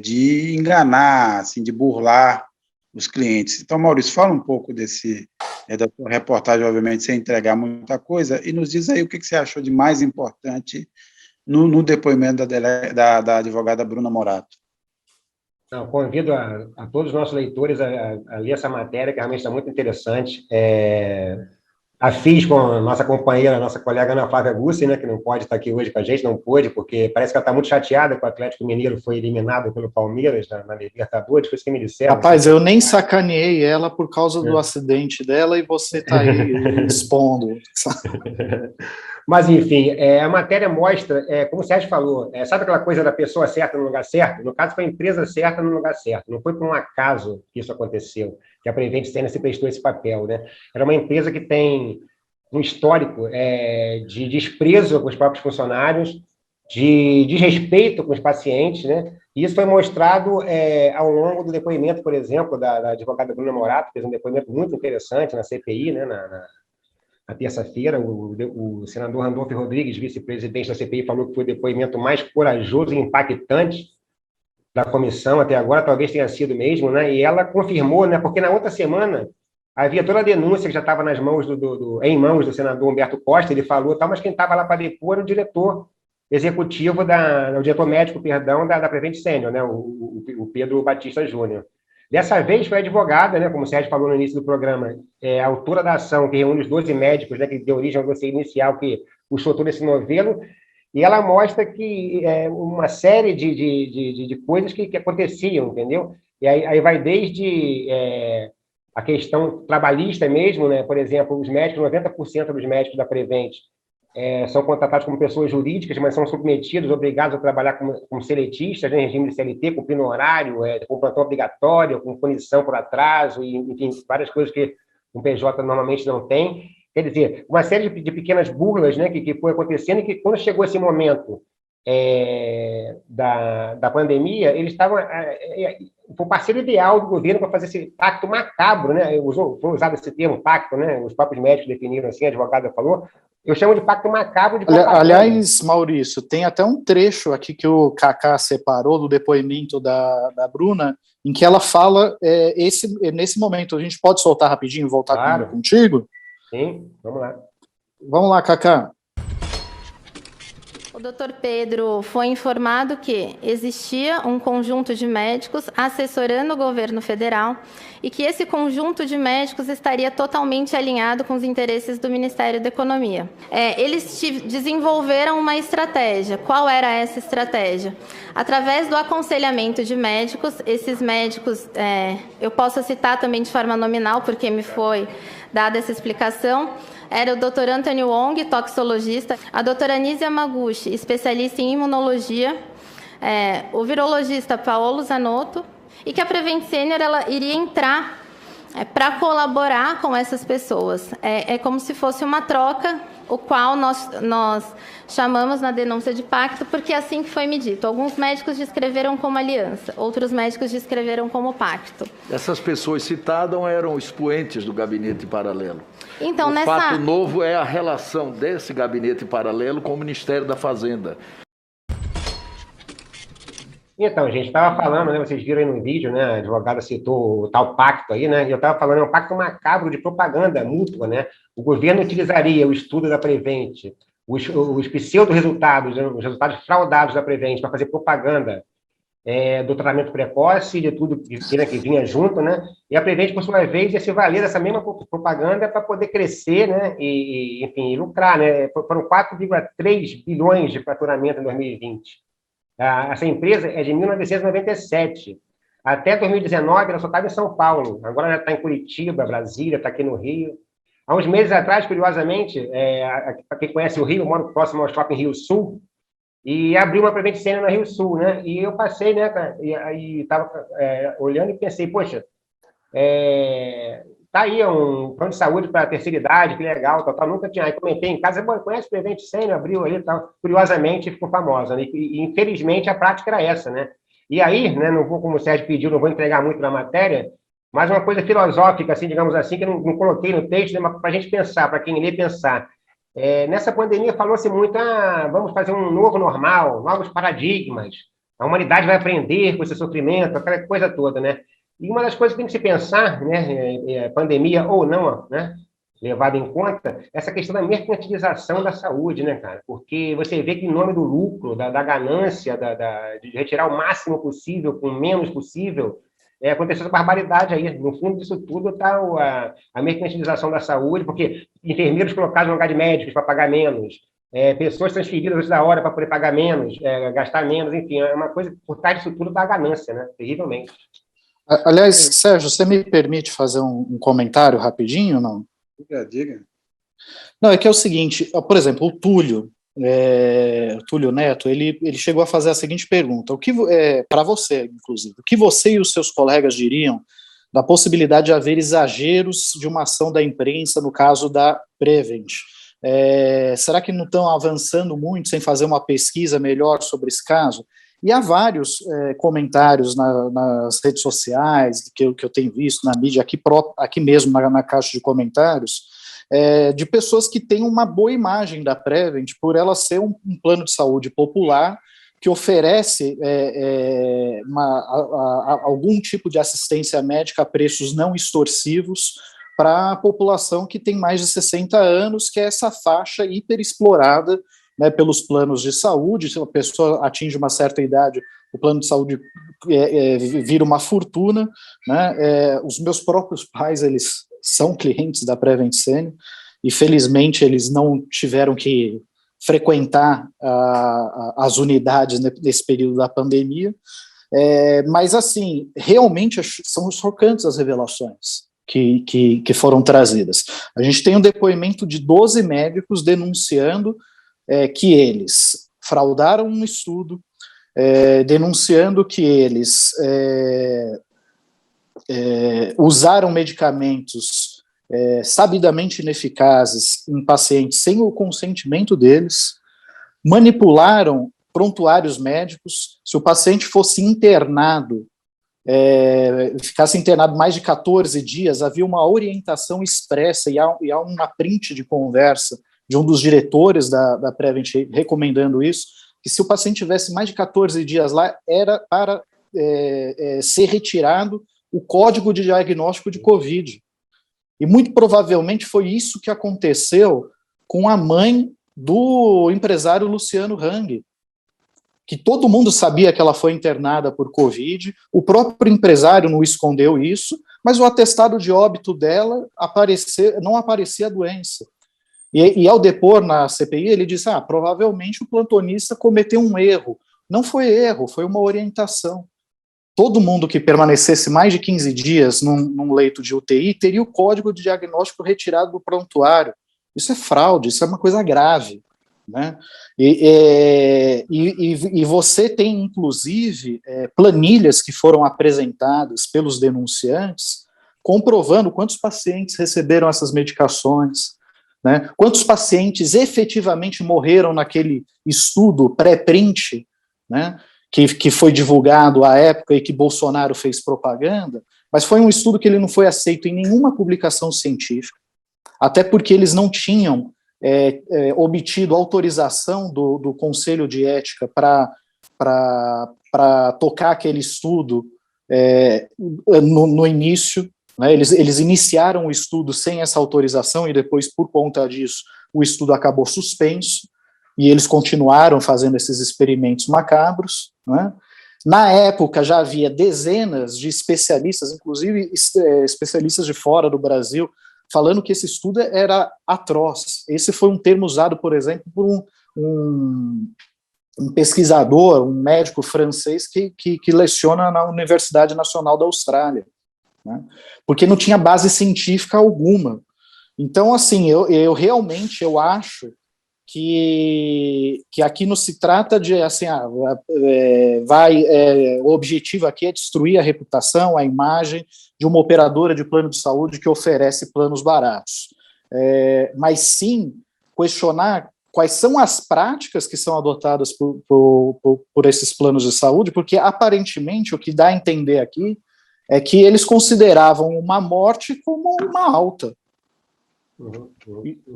de enganar, assim, de burlar os clientes. Então, Maurício, fala um pouco da sua reportagem, obviamente, sem entregar muita coisa, e nos diz aí o que você achou de mais importante no depoimento da advogada Bruna Morato. Não, convido a todos os nossos leitores a ler essa matéria, que realmente está muito interessante. A fiz com a nossa companheira, a nossa colega Ana Flávia Gussi, né, que não pode estar aqui hoje com a gente, não pôde, porque parece que ela está muito chateada que o Atlético Mineiro foi eliminado pelo Palmeiras na Libertadores, foi isso que me disseram. Rapaz, eu nem sacaneei ela por causa do acidente dela e você está aí expondo. Mas, enfim, a matéria mostra, como o Sérgio falou, sabe aquela coisa da pessoa certa no lugar certo? No caso, foi a empresa certa no lugar certo, não foi por um acaso que isso aconteceu, que a Prevent Senior se prestou esse papel, né? Era uma empresa que tem um histórico de desprezo com os próprios funcionários, de desrespeito com os pacientes, né? E isso foi mostrado ao longo do depoimento, por exemplo, da advogada Bruna Morato, que fez um depoimento muito interessante na CPI, né, na terça-feira. O senador Randolfo Rodrigues, vice-presidente da CPI, falou que foi o depoimento mais corajoso e impactante da comissão até agora, talvez tenha sido mesmo, né? E ela confirmou, né? Porque na outra semana havia toda a denúncia que já estava em mãos do senador Humberto Costa, ele falou, mas quem estava lá para depor era o diretor executivo, o diretor médico, perdão, da Prevent Senior, né? O Pedro Batista Júnior. Dessa vez foi a advogada, né, como o Sérgio falou no início do programa, autora da ação que reúne os 12 médicos, né, que deu origem ao dossiê inicial que puxou todo esse novelo, e ela mostra que uma série de coisas que aconteciam, entendeu? E aí vai desde a questão trabalhista mesmo, né? Por exemplo, os médicos, 90% dos médicos da Prevent são contratados como pessoas jurídicas, mas são submetidos, obrigados a trabalhar como seletistas, né, em regime de CLT, cumprindo horário, com plantão obrigatório, com punição por atraso, e, enfim, várias coisas que um PJ normalmente não tem. Quer dizer, uma série de pequenas burlas, né, que foi acontecendo, e que quando chegou esse momento da pandemia, eles estavam... foi o parceiro ideal do governo para fazer esse pacto macabro, né? Foi usado esse termo, pacto, né? Os próprios médicos definiram assim, a advogada falou. Eu chamo de pacto macabro de propaganda. Aliás, Maurício, tem até um trecho aqui que o Cacá separou do depoimento da Bruna, em que ela fala nesse momento. A gente pode soltar rapidinho e voltar contigo? Sim, vamos lá. Vamos lá, Cacá. Dr. Pedro foi informado que existia um conjunto de médicos assessorando o governo federal e que esse conjunto de médicos estaria totalmente alinhado com os interesses do Ministério da Economia. Eles desenvolveram uma estratégia. Qual era essa estratégia? Através do aconselhamento de médicos, esses médicos, eu posso citar também de forma nominal, porque me foi dada essa explicação, era o Dr. Anthony Wong, toxicologista, a doutora Anísia Yamaguchi, especialista em imunologia, o virologista Paolo Zanotto, e que a Prevent Senior ela iria entrar para colaborar com essas pessoas. É como se fosse uma troca, o qual nós chamamos na denúncia de pacto, porque é assim que foi me dito. Alguns médicos descreveram como aliança, outros médicos descreveram como pacto. Essas pessoas citadas eram expoentes do gabinete paralelo. Então, o fato novo é a relação desse gabinete paralelo com o Ministério da Fazenda. Então, gente, estava falando, né, vocês viram aí no vídeo, né, a advogada citou o tal pacto aí, né, e eu estava falando, é um pacto macabro de propaganda mútua, né, o governo utilizaria o estudo da Prevent, os pseudo-resultados, os resultados fraudados da Prevent para fazer propaganda do tratamento precoce, de tudo que vinha junto, né, e a Prevent, por sua vez, ia se valer dessa mesma propaganda para poder crescer, né, enfim, lucrar, né, foram 4,3 bilhões de faturamento em 2020. Essa empresa é de 1997. Até 2019, ela só estava em São Paulo. Agora já está em Curitiba, Brasília, está aqui no Rio. Há uns meses atrás, curiosamente, para quem conhece o Rio, eu moro próximo ao Shopping Rio Sul, e abriu uma Prevent Senior na Rio Sul, né? E eu passei, né, e estava olhando e pensei, poxa, tá aí um plano de saúde para a terceira idade, que legal, tal, nunca tinha. Aí comentei em casa, conhece o Prevent Senior, abriu aí, tal. Curiosamente ficou famosa, né? E infelizmente a prática era essa, né? E aí, né, não vou, como o Sérgio pediu, não vou entregar muito na matéria, mas uma coisa filosófica, assim, digamos assim, que eu não coloquei no texto, né, mas para a gente pensar, para quem lê pensar. Nessa pandemia falou-se muito, vamos fazer um novo normal, novos paradigmas, a humanidade vai aprender com esse sofrimento, aquela coisa toda, né? E uma das coisas que tem que se pensar, né, pandemia ou não, né, levado em conta, essa questão da mercantilização da saúde, né, cara? Porque você vê que em nome do lucro, da ganância, de retirar o máximo possível com o menos possível, aconteceu essa barbaridade aí. No fundo disso tudo está a mercantilização da saúde, porque enfermeiros colocados no lugar de médicos para pagar menos, pessoas transferidas antes da hora para poder pagar menos, gastar menos, enfim, é uma coisa, por trás disso tudo da ganância, né? Terrivelmente. Aliás, Sérgio, você me permite fazer um comentário rapidinho, não? Diga. Não, é que é o seguinte, por exemplo, o Túlio Neto, ele chegou a fazer a seguinte pergunta, para você, inclusive, o que você e os seus colegas diriam da possibilidade de haver exageros de uma ação da imprensa no caso da Prevent? Será que não estão avançando muito sem fazer uma pesquisa melhor sobre esse caso? E há vários comentários nas redes sociais que eu tenho visto na mídia, aqui mesmo na caixa de comentários, de pessoas que têm uma boa imagem da Prevent por ela ser um plano de saúde popular que oferece algum tipo de assistência médica a preços não extorsivos para a população que tem mais de 60 anos, que é essa faixa hiperexplorada, né, pelos planos de saúde. Se a pessoa atinge uma certa idade, o plano de saúde vira uma fortuna, né? Os meus próprios pais, eles são clientes da Prevent Senior, e felizmente eles não tiveram que frequentar as unidades nesse período da pandemia, mas assim, realmente são chocantes as revelações que foram trazidas. A gente tem um depoimento de 12 médicos denunciando que eles fraudaram um estudo, denunciando que eles usaram medicamentos sabidamente ineficazes em pacientes sem o consentimento deles, manipularam prontuários médicos. Se o paciente fosse internado, ficasse internado mais de 14 dias, havia uma orientação expressa, e há uma print de conversa de um dos diretores da Prevent recomendando isso, que se o paciente tivesse mais de 14 dias lá, era para ser retirado o código de diagnóstico de Covid. E muito provavelmente foi isso que aconteceu com a mãe do empresário Luciano Hang, que todo mundo sabia que ela foi internada por Covid, o próprio empresário não escondeu isso, mas o atestado de óbito dela não aparecia a doença. E ao depor na CPI, ele disse, provavelmente o plantonista cometeu um erro. Não foi erro, foi uma orientação. Todo mundo que permanecesse mais de 15 dias num leito de UTI teria o código de diagnóstico retirado do prontuário. Isso é fraude, isso é uma coisa grave, né? E você tem, inclusive, planilhas que foram apresentadas pelos denunciantes comprovando quantos pacientes receberam essas medicações, né? Quantos pacientes efetivamente morreram naquele estudo pré-print, né? Que foi divulgado à época e que Bolsonaro fez propaganda, mas foi um estudo que ele não foi aceito em nenhuma publicação científica, até porque eles não tinham obtido autorização do Conselho de Ética para tocar aquele estudo no início, né? Eles iniciaram o estudo sem essa autorização e depois, por conta disso, o estudo acabou suspenso, e eles continuaram fazendo esses experimentos macabros, né? Na época já havia dezenas de especialistas, inclusive especialistas de fora do Brasil, falando que esse estudo era atroz. Esse foi um termo usado, por exemplo, por um pesquisador, um médico francês que leciona na Universidade Nacional da Austrália, né? Porque não tinha base científica alguma. Então, assim, eu realmente acho que aqui não se trata de, assim, o objetivo aqui é destruir a reputação, a imagem de uma operadora de plano de saúde que oferece planos baratos, mas sim questionar quais são as práticas que são adotadas por esses planos de saúde, porque aparentemente o que dá a entender aqui é que eles consideravam uma morte como uma alta.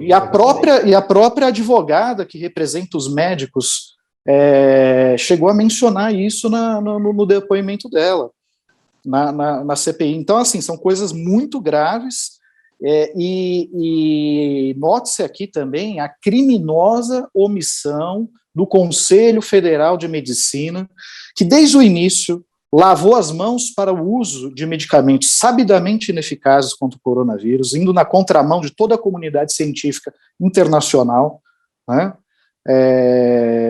E a própria advogada que representa os médicos chegou a mencionar isso no depoimento dela, na CPI. Então, assim, são coisas muito graves, e note-se aqui também a criminosa omissão do Conselho Federal de Medicina, que desde o início lavou as mãos para o uso de medicamentos sabidamente ineficazes contra o coronavírus, indo na contramão de toda a comunidade científica internacional, né?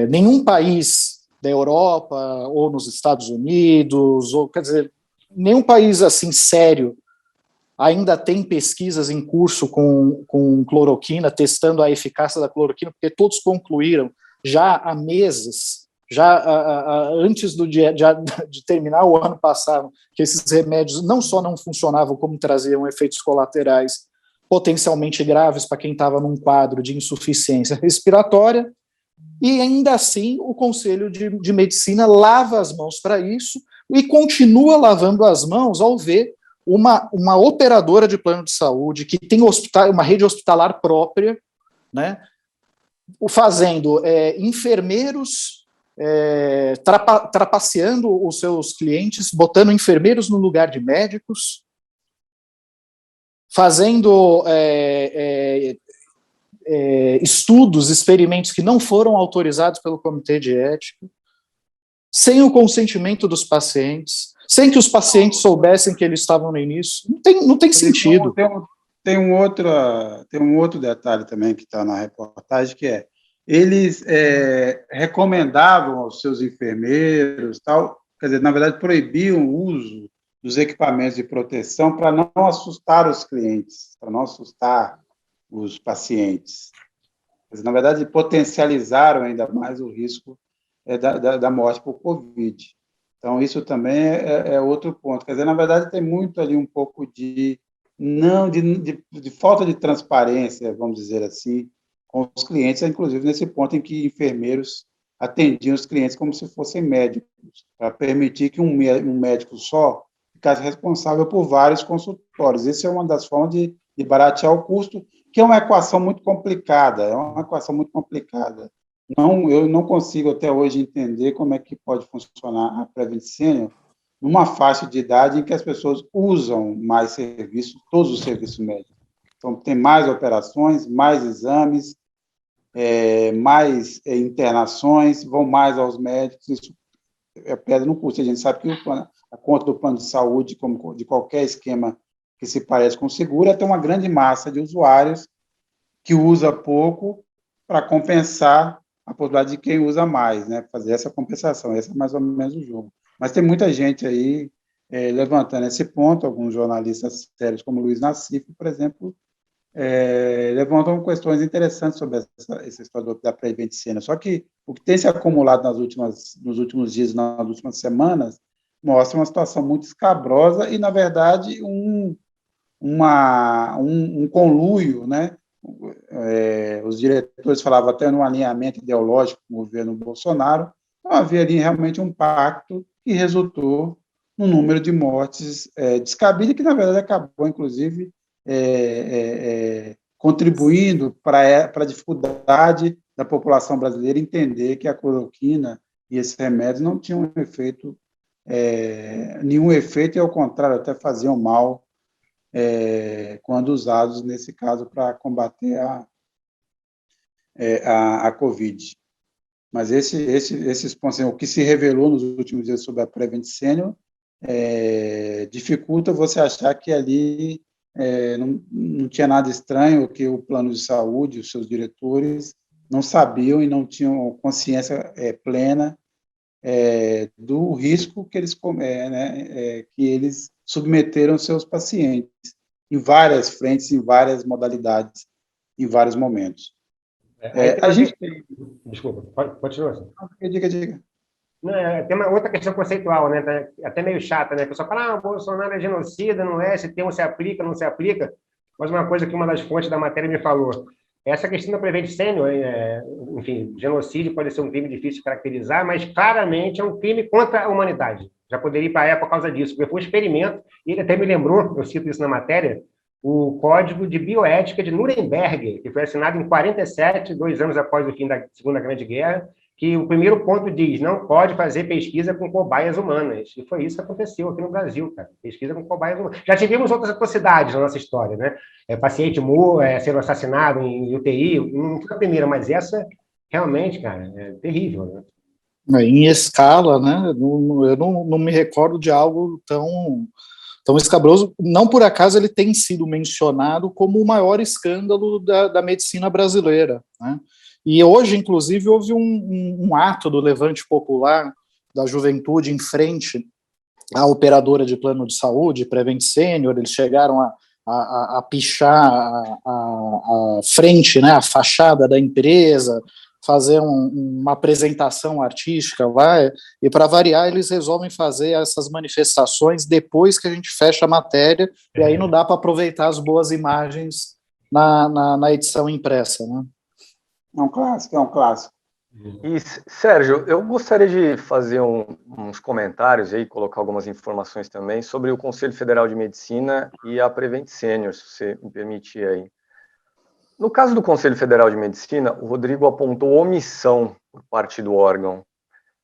Nenhum país da Europa ou nos Estados Unidos, quer dizer, nenhum país assim sério ainda tem pesquisas em curso com cloroquina, testando a eficácia da cloroquina, porque todos concluíram já há meses, antes de terminar o ano passado, que esses remédios não só não funcionavam, como traziam efeitos colaterais potencialmente graves para quem estava num quadro de insuficiência respiratória, e ainda assim o Conselho de Medicina lava as mãos para isso e continua lavando as mãos ao ver uma operadora de plano de saúde que tem uma rede hospitalar própria, né, fazendo enfermeiros trapaceando os seus clientes, botando enfermeiros no lugar de médicos, fazendo estudos, experimentos que não foram autorizados pelo Comitê de Ética, sem o consentimento dos pacientes, sem que os pacientes soubessem que eles estavam no início. Não tem sentido. Tem um outro detalhe também que está na reportagem, que eles recomendavam aos seus enfermeiros, quer dizer, na verdade, proibiam o uso dos equipamentos de proteção para não assustar os clientes, para não assustar os pacientes. Quer dizer, na verdade, potencializaram ainda mais o risco da morte por Covid. Então, isso também é outro ponto. Quer dizer, na verdade, tem muito ali um pouco de falta de transparência, vamos dizer assim, com os clientes, inclusive nesse ponto em que enfermeiros atendiam os clientes como se fossem médicos, para permitir que um médico só ficasse responsável por vários consultórios. Essa é uma das formas de baratear o custo, que é uma equação muito complicada, eu não consigo até hoje entender como é que pode funcionar a Prevent Senior numa faixa de idade em que as pessoas usam mais serviços, todos os serviços médicos. Então, tem mais operações, mais exames, mais internações, vão mais aos médicos, isso é pedra no custo. A gente sabe que a conta do plano de saúde, como de qualquer esquema que se parece com o seguro, é ter uma grande massa de usuários que usa pouco para compensar a possibilidade de quem usa mais, né? Fazer essa compensação, esse é mais ou menos o jogo. Mas tem muita gente aí levantando esse ponto, alguns jornalistas sérios, como Luiz Nassif, por exemplo, levantam questões interessantes sobre essa história da Prevent Senior. Só que o que tem se acumulado nos últimos dias, nas últimas semanas, mostra uma situação muito escabrosa e, na verdade, um conluio, né? Os diretores falavam até no alinhamento ideológico com o governo Bolsonaro, então havia ali realmente um pacto que resultou num número de mortes descabido, que, na verdade, acabou, inclusive, contribuindo para a dificuldade da população brasileira entender que a cloroquina e esses remédios não tinham nenhum efeito, e, ao contrário, até faziam mal quando usados, nesse caso, para combater a Covid. Mas esses pontos, o que se revelou nos últimos dias sobre a Prevent Senior dificulta você achar que ali não tinha nada estranho, que o plano de saúde, os seus diretores, não sabiam e não tinham consciência plena do risco que eles submeteram seus pacientes em várias frentes, em várias modalidades, em vários momentos. A gente tem... Desculpa, pode continuar. Diga. Não, tem uma outra questão conceitual, né? Até meio chata, né? A pessoa fala, o Bolsonaro é genocida, não é? Esse termo se aplica, não se aplica. Mas uma coisa que uma das fontes da matéria me falou, essa questão da Prevent Senior, enfim, genocídio pode ser um crime difícil de caracterizar, mas claramente é um crime contra a humanidade. Já poderia ir para a EPA por causa disso, porque foi um experimento, e ele até me lembrou, eu cito isso na matéria, o Código de Bioética de Nuremberg, que foi assinado em 47, 2 anos após o fim da Segunda Grande Guerra, que o primeiro ponto diz, não pode fazer pesquisa com cobaias humanas. E foi isso que aconteceu aqui no Brasil, cara. Pesquisa com cobaias humanas. Já tivemos outras atrocidades na nossa história, né? Paciente sendo assassinado em UTI, não foi a primeira, mas essa, realmente, cara, é terrível, né? Em escala, né? Eu não me recordo de algo tão escabroso. Não por acaso ele tem sido mencionado como o maior escândalo da medicina brasileira, né? E hoje, inclusive, houve um ato do Levante Popular da Juventude em frente à operadora de plano de saúde, Prevent Senior. Eles chegaram a pichar a frente, né, a fachada da empresa, fazer uma apresentação artística lá, e, para variar, eles resolvem fazer essas manifestações depois que a gente fecha a matéria, e aí não dá para aproveitar as boas imagens na edição impressa, né? É um clássico. E, Sérgio, eu gostaria de fazer uns comentários aí, colocar algumas informações também sobre o Conselho Federal de Medicina e a Prevent Senior, se você me permitir aí. No caso do Conselho Federal de Medicina, o Rodrigo apontou omissão por parte do órgão,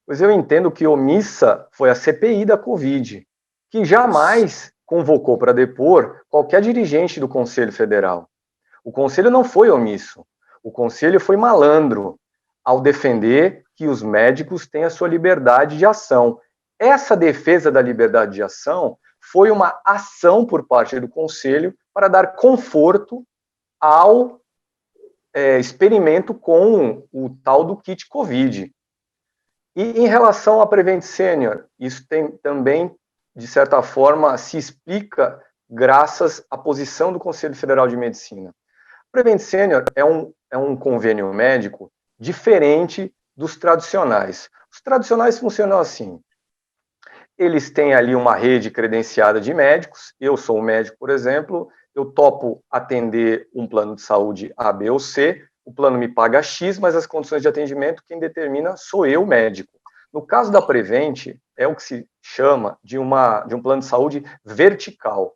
pois eu entendo que omissa foi a CPI da Covid, que jamais convocou para depor qualquer dirigente do Conselho Federal. O Conselho não foi omisso. O Conselho foi malandro ao defender que os médicos têm a sua liberdade de ação. Essa defesa da liberdade de ação foi uma ação por parte do Conselho para dar conforto ao experimento com o tal do kit Covid. E em relação à Prevent Senior, isso também, de certa forma, se explica graças à posição do Conselho Federal de Medicina. Prevent Senior é um convênio médico diferente dos tradicionais. Os tradicionais funcionam assim. Eles têm ali uma rede credenciada de médicos. Eu sou um médico, por exemplo, eu topo atender um plano de saúde A, B ou C, o plano me paga X, mas as condições de atendimento quem determina sou eu, médico. No caso da Prevent, é o que se chama de um plano de saúde vertical.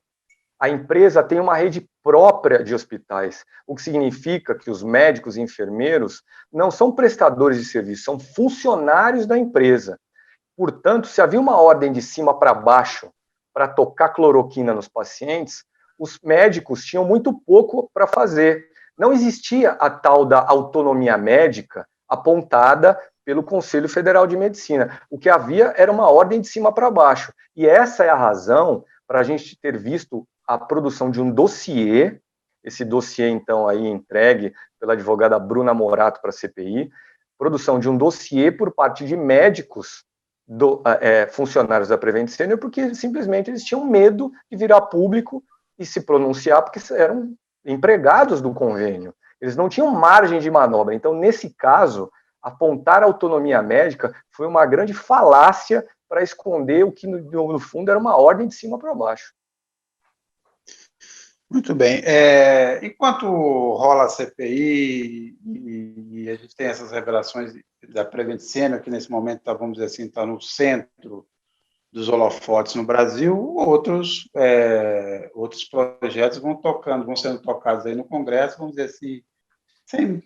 A empresa tem uma rede própria de hospitais, o que significa que os médicos e enfermeiros não são prestadores de serviço, são funcionários da empresa. Portanto, se havia uma ordem de cima para baixo para tocar cloroquina nos pacientes, os médicos tinham muito pouco para fazer. não existia a tal da autonomia médica apontada pelo Conselho Federal de Medicina. O que havia era uma ordem de cima para baixo. E essa é a razão para a gente ter visto a produção de um dossiê, esse dossiê, então, aí entregue pela advogada Bruna Morato para a CPI, produção de um dossiê por parte de médicos, funcionários da Prevent Senior, porque simplesmente eles tinham medo de virar público e se pronunciar, porque eram empregados do convênio. Eles não tinham margem de manobra. Então, nesse caso, apontar a autonomia médica foi uma grande falácia para esconder o que, no fundo, era uma ordem de cima para baixo. Muito bem. Enquanto rola a CPI e a gente tem essas revelações da Prevent Senior, que nesse momento, vamos dizer assim, está no centro dos holofotes no Brasil, outros projetos vão sendo tocados aí no Congresso, vamos dizer assim,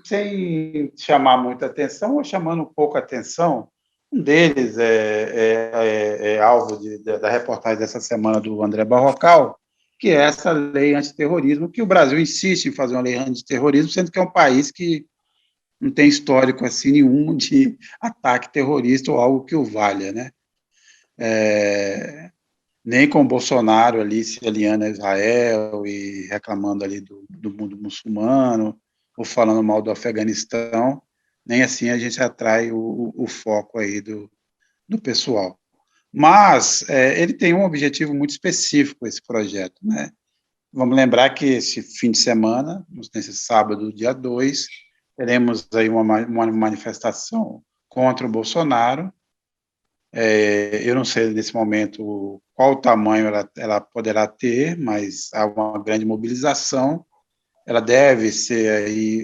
sem chamar muita atenção ou chamando pouca atenção. Um deles é alvo da reportagem dessa semana do André Barrocal, que é essa lei antiterrorismo, que o Brasil insiste em fazer uma lei antiterrorismo, sendo que é um país que não tem histórico assim nenhum de ataque terrorista ou algo que o valha, né? Nem com o Bolsonaro ali se alinhando a Israel e reclamando ali do mundo muçulmano, ou falando mal do Afeganistão, nem assim a gente atrai o foco aí do pessoal. Mas ele tem um objetivo muito específico, esse projeto, né? Vamos lembrar que esse fim de semana, nesse sábado, dia 2, teremos aí uma manifestação contra o Bolsonaro. Eu não sei, nesse momento, qual o tamanho ela poderá ter, mas há uma grande mobilização. Ela deve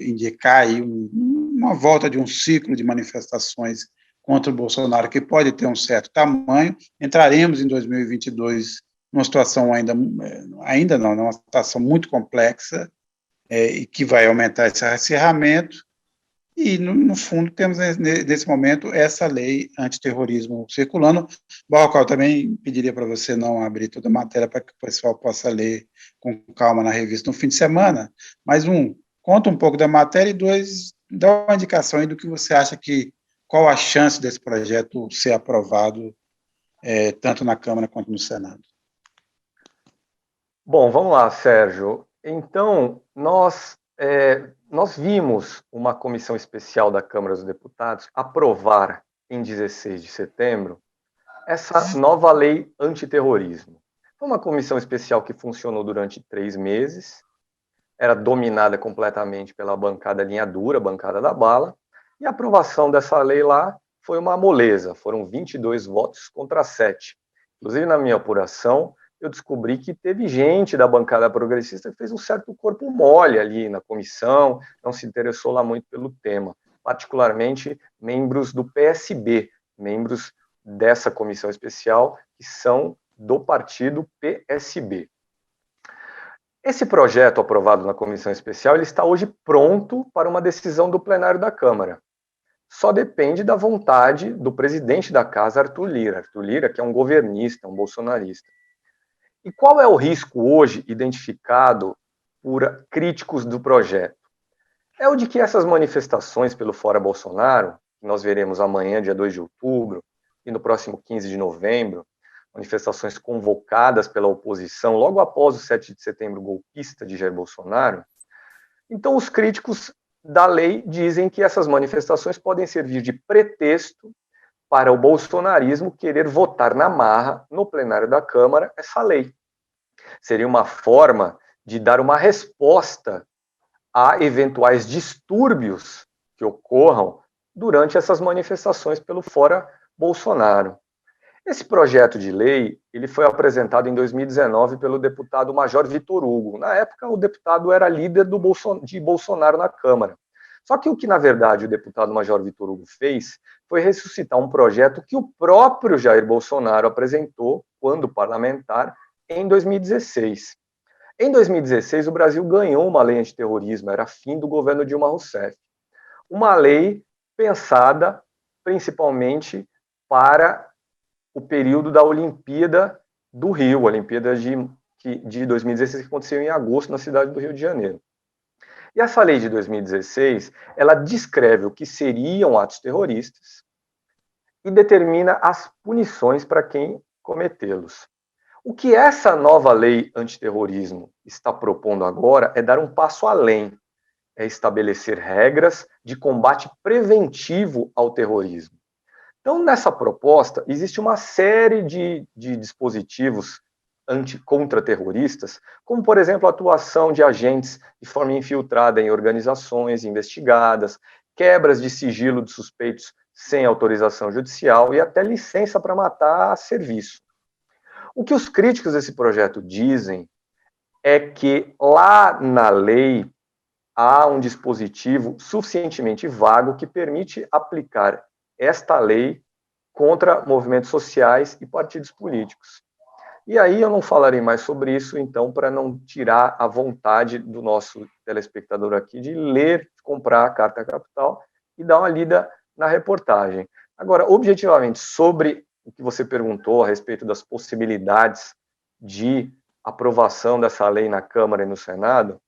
indicar aí uma volta de um ciclo de manifestações contra o Bolsonaro, que pode ter um certo tamanho. Entraremos em 2022 numa situação ainda não, numa situação muito complexa, e que vai aumentar esse acirramento, e, no fundo, temos, nesse momento, essa lei antiterrorismo circulando. Barrocal, também pediria para você não abrir toda a matéria para que o pessoal possa ler com calma na revista no fim de semana, mas, conta um pouco da matéria, e 2, dá uma indicação aí do que você acha qual a chance desse projeto ser aprovado, tanto na Câmara quanto no Senado. Bom, vamos lá, Sérgio. Então, nós vimos uma comissão especial da Câmara dos Deputados aprovar, em 16 de setembro, essa nova lei antiterrorismo. Foi uma comissão especial que funcionou durante 3 meses, era dominada completamente pela bancada linha dura, bancada da bala, e a aprovação dessa lei lá foi uma moleza, foram 22 votos contra 7. Inclusive, na minha apuração, eu descobri que teve gente da bancada progressista que fez um certo corpo mole ali na comissão, não se interessou lá muito pelo tema, particularmente membros do PSB, membros dessa comissão especial, que são do partido PSB. Esse projeto aprovado na comissão especial, ele está hoje pronto para uma decisão do plenário da Câmara. Só depende da vontade do presidente da casa, Arthur Lira. Arthur Lira, que é um governista, um bolsonarista. E qual é o risco hoje identificado por críticos do projeto? É o de que essas manifestações pelo Fora Bolsonaro, que nós veremos amanhã, dia 2 de outubro, e no próximo 15 de novembro, manifestações convocadas pela oposição logo após o 7 de setembro golpista de Jair Bolsonaro. Então, os críticos da lei dizem que essas manifestações podem servir de pretexto para o bolsonarismo querer votar na marra, no plenário da Câmara, essa lei. Seria uma forma de dar uma resposta a eventuais distúrbios que ocorram durante essas manifestações pelo Fora Bolsonaro. Esse projeto de lei, ele foi apresentado em 2019 pelo deputado Major Vitor Hugo. Na época, o deputado era líder de Bolsonaro na Câmara. Só que o que, na verdade, o deputado Major Vitor Hugo fez foi ressuscitar um projeto que o próprio Jair Bolsonaro apresentou, quando parlamentar, em 2016. Em 2016, o Brasil ganhou uma lei antiterrorismo, era fim do governo Dilma Rousseff. Uma lei pensada principalmente para o período da Olimpíada do Rio, a Olimpíada de 2016, que aconteceu em agosto na cidade do Rio de Janeiro. E essa lei de 2016, ela descreve o que seriam atos terroristas e determina as punições para quem cometê-los. O que essa nova lei antiterrorismo está propondo agora é dar um passo além, é estabelecer regras de combate preventivo ao terrorismo. Então, nessa proposta, existe uma série de dispositivos contra-terroristas, como, por exemplo, a atuação de agentes de forma infiltrada em organizações investigadas, quebras de sigilo de suspeitos sem autorização judicial e até licença para matar a serviço. O que os críticos desse projeto dizem é que lá na lei há um dispositivo suficientemente vago que permite aplicar esta lei contra movimentos sociais e partidos políticos. E aí eu não falarei mais sobre isso, então, para não tirar a vontade do nosso telespectador aqui de ler, comprar a Carta Capital e dar uma lida na reportagem. Agora, objetivamente, sobre o que você perguntou a respeito das possibilidades de aprovação dessa lei na Câmara e no Senado,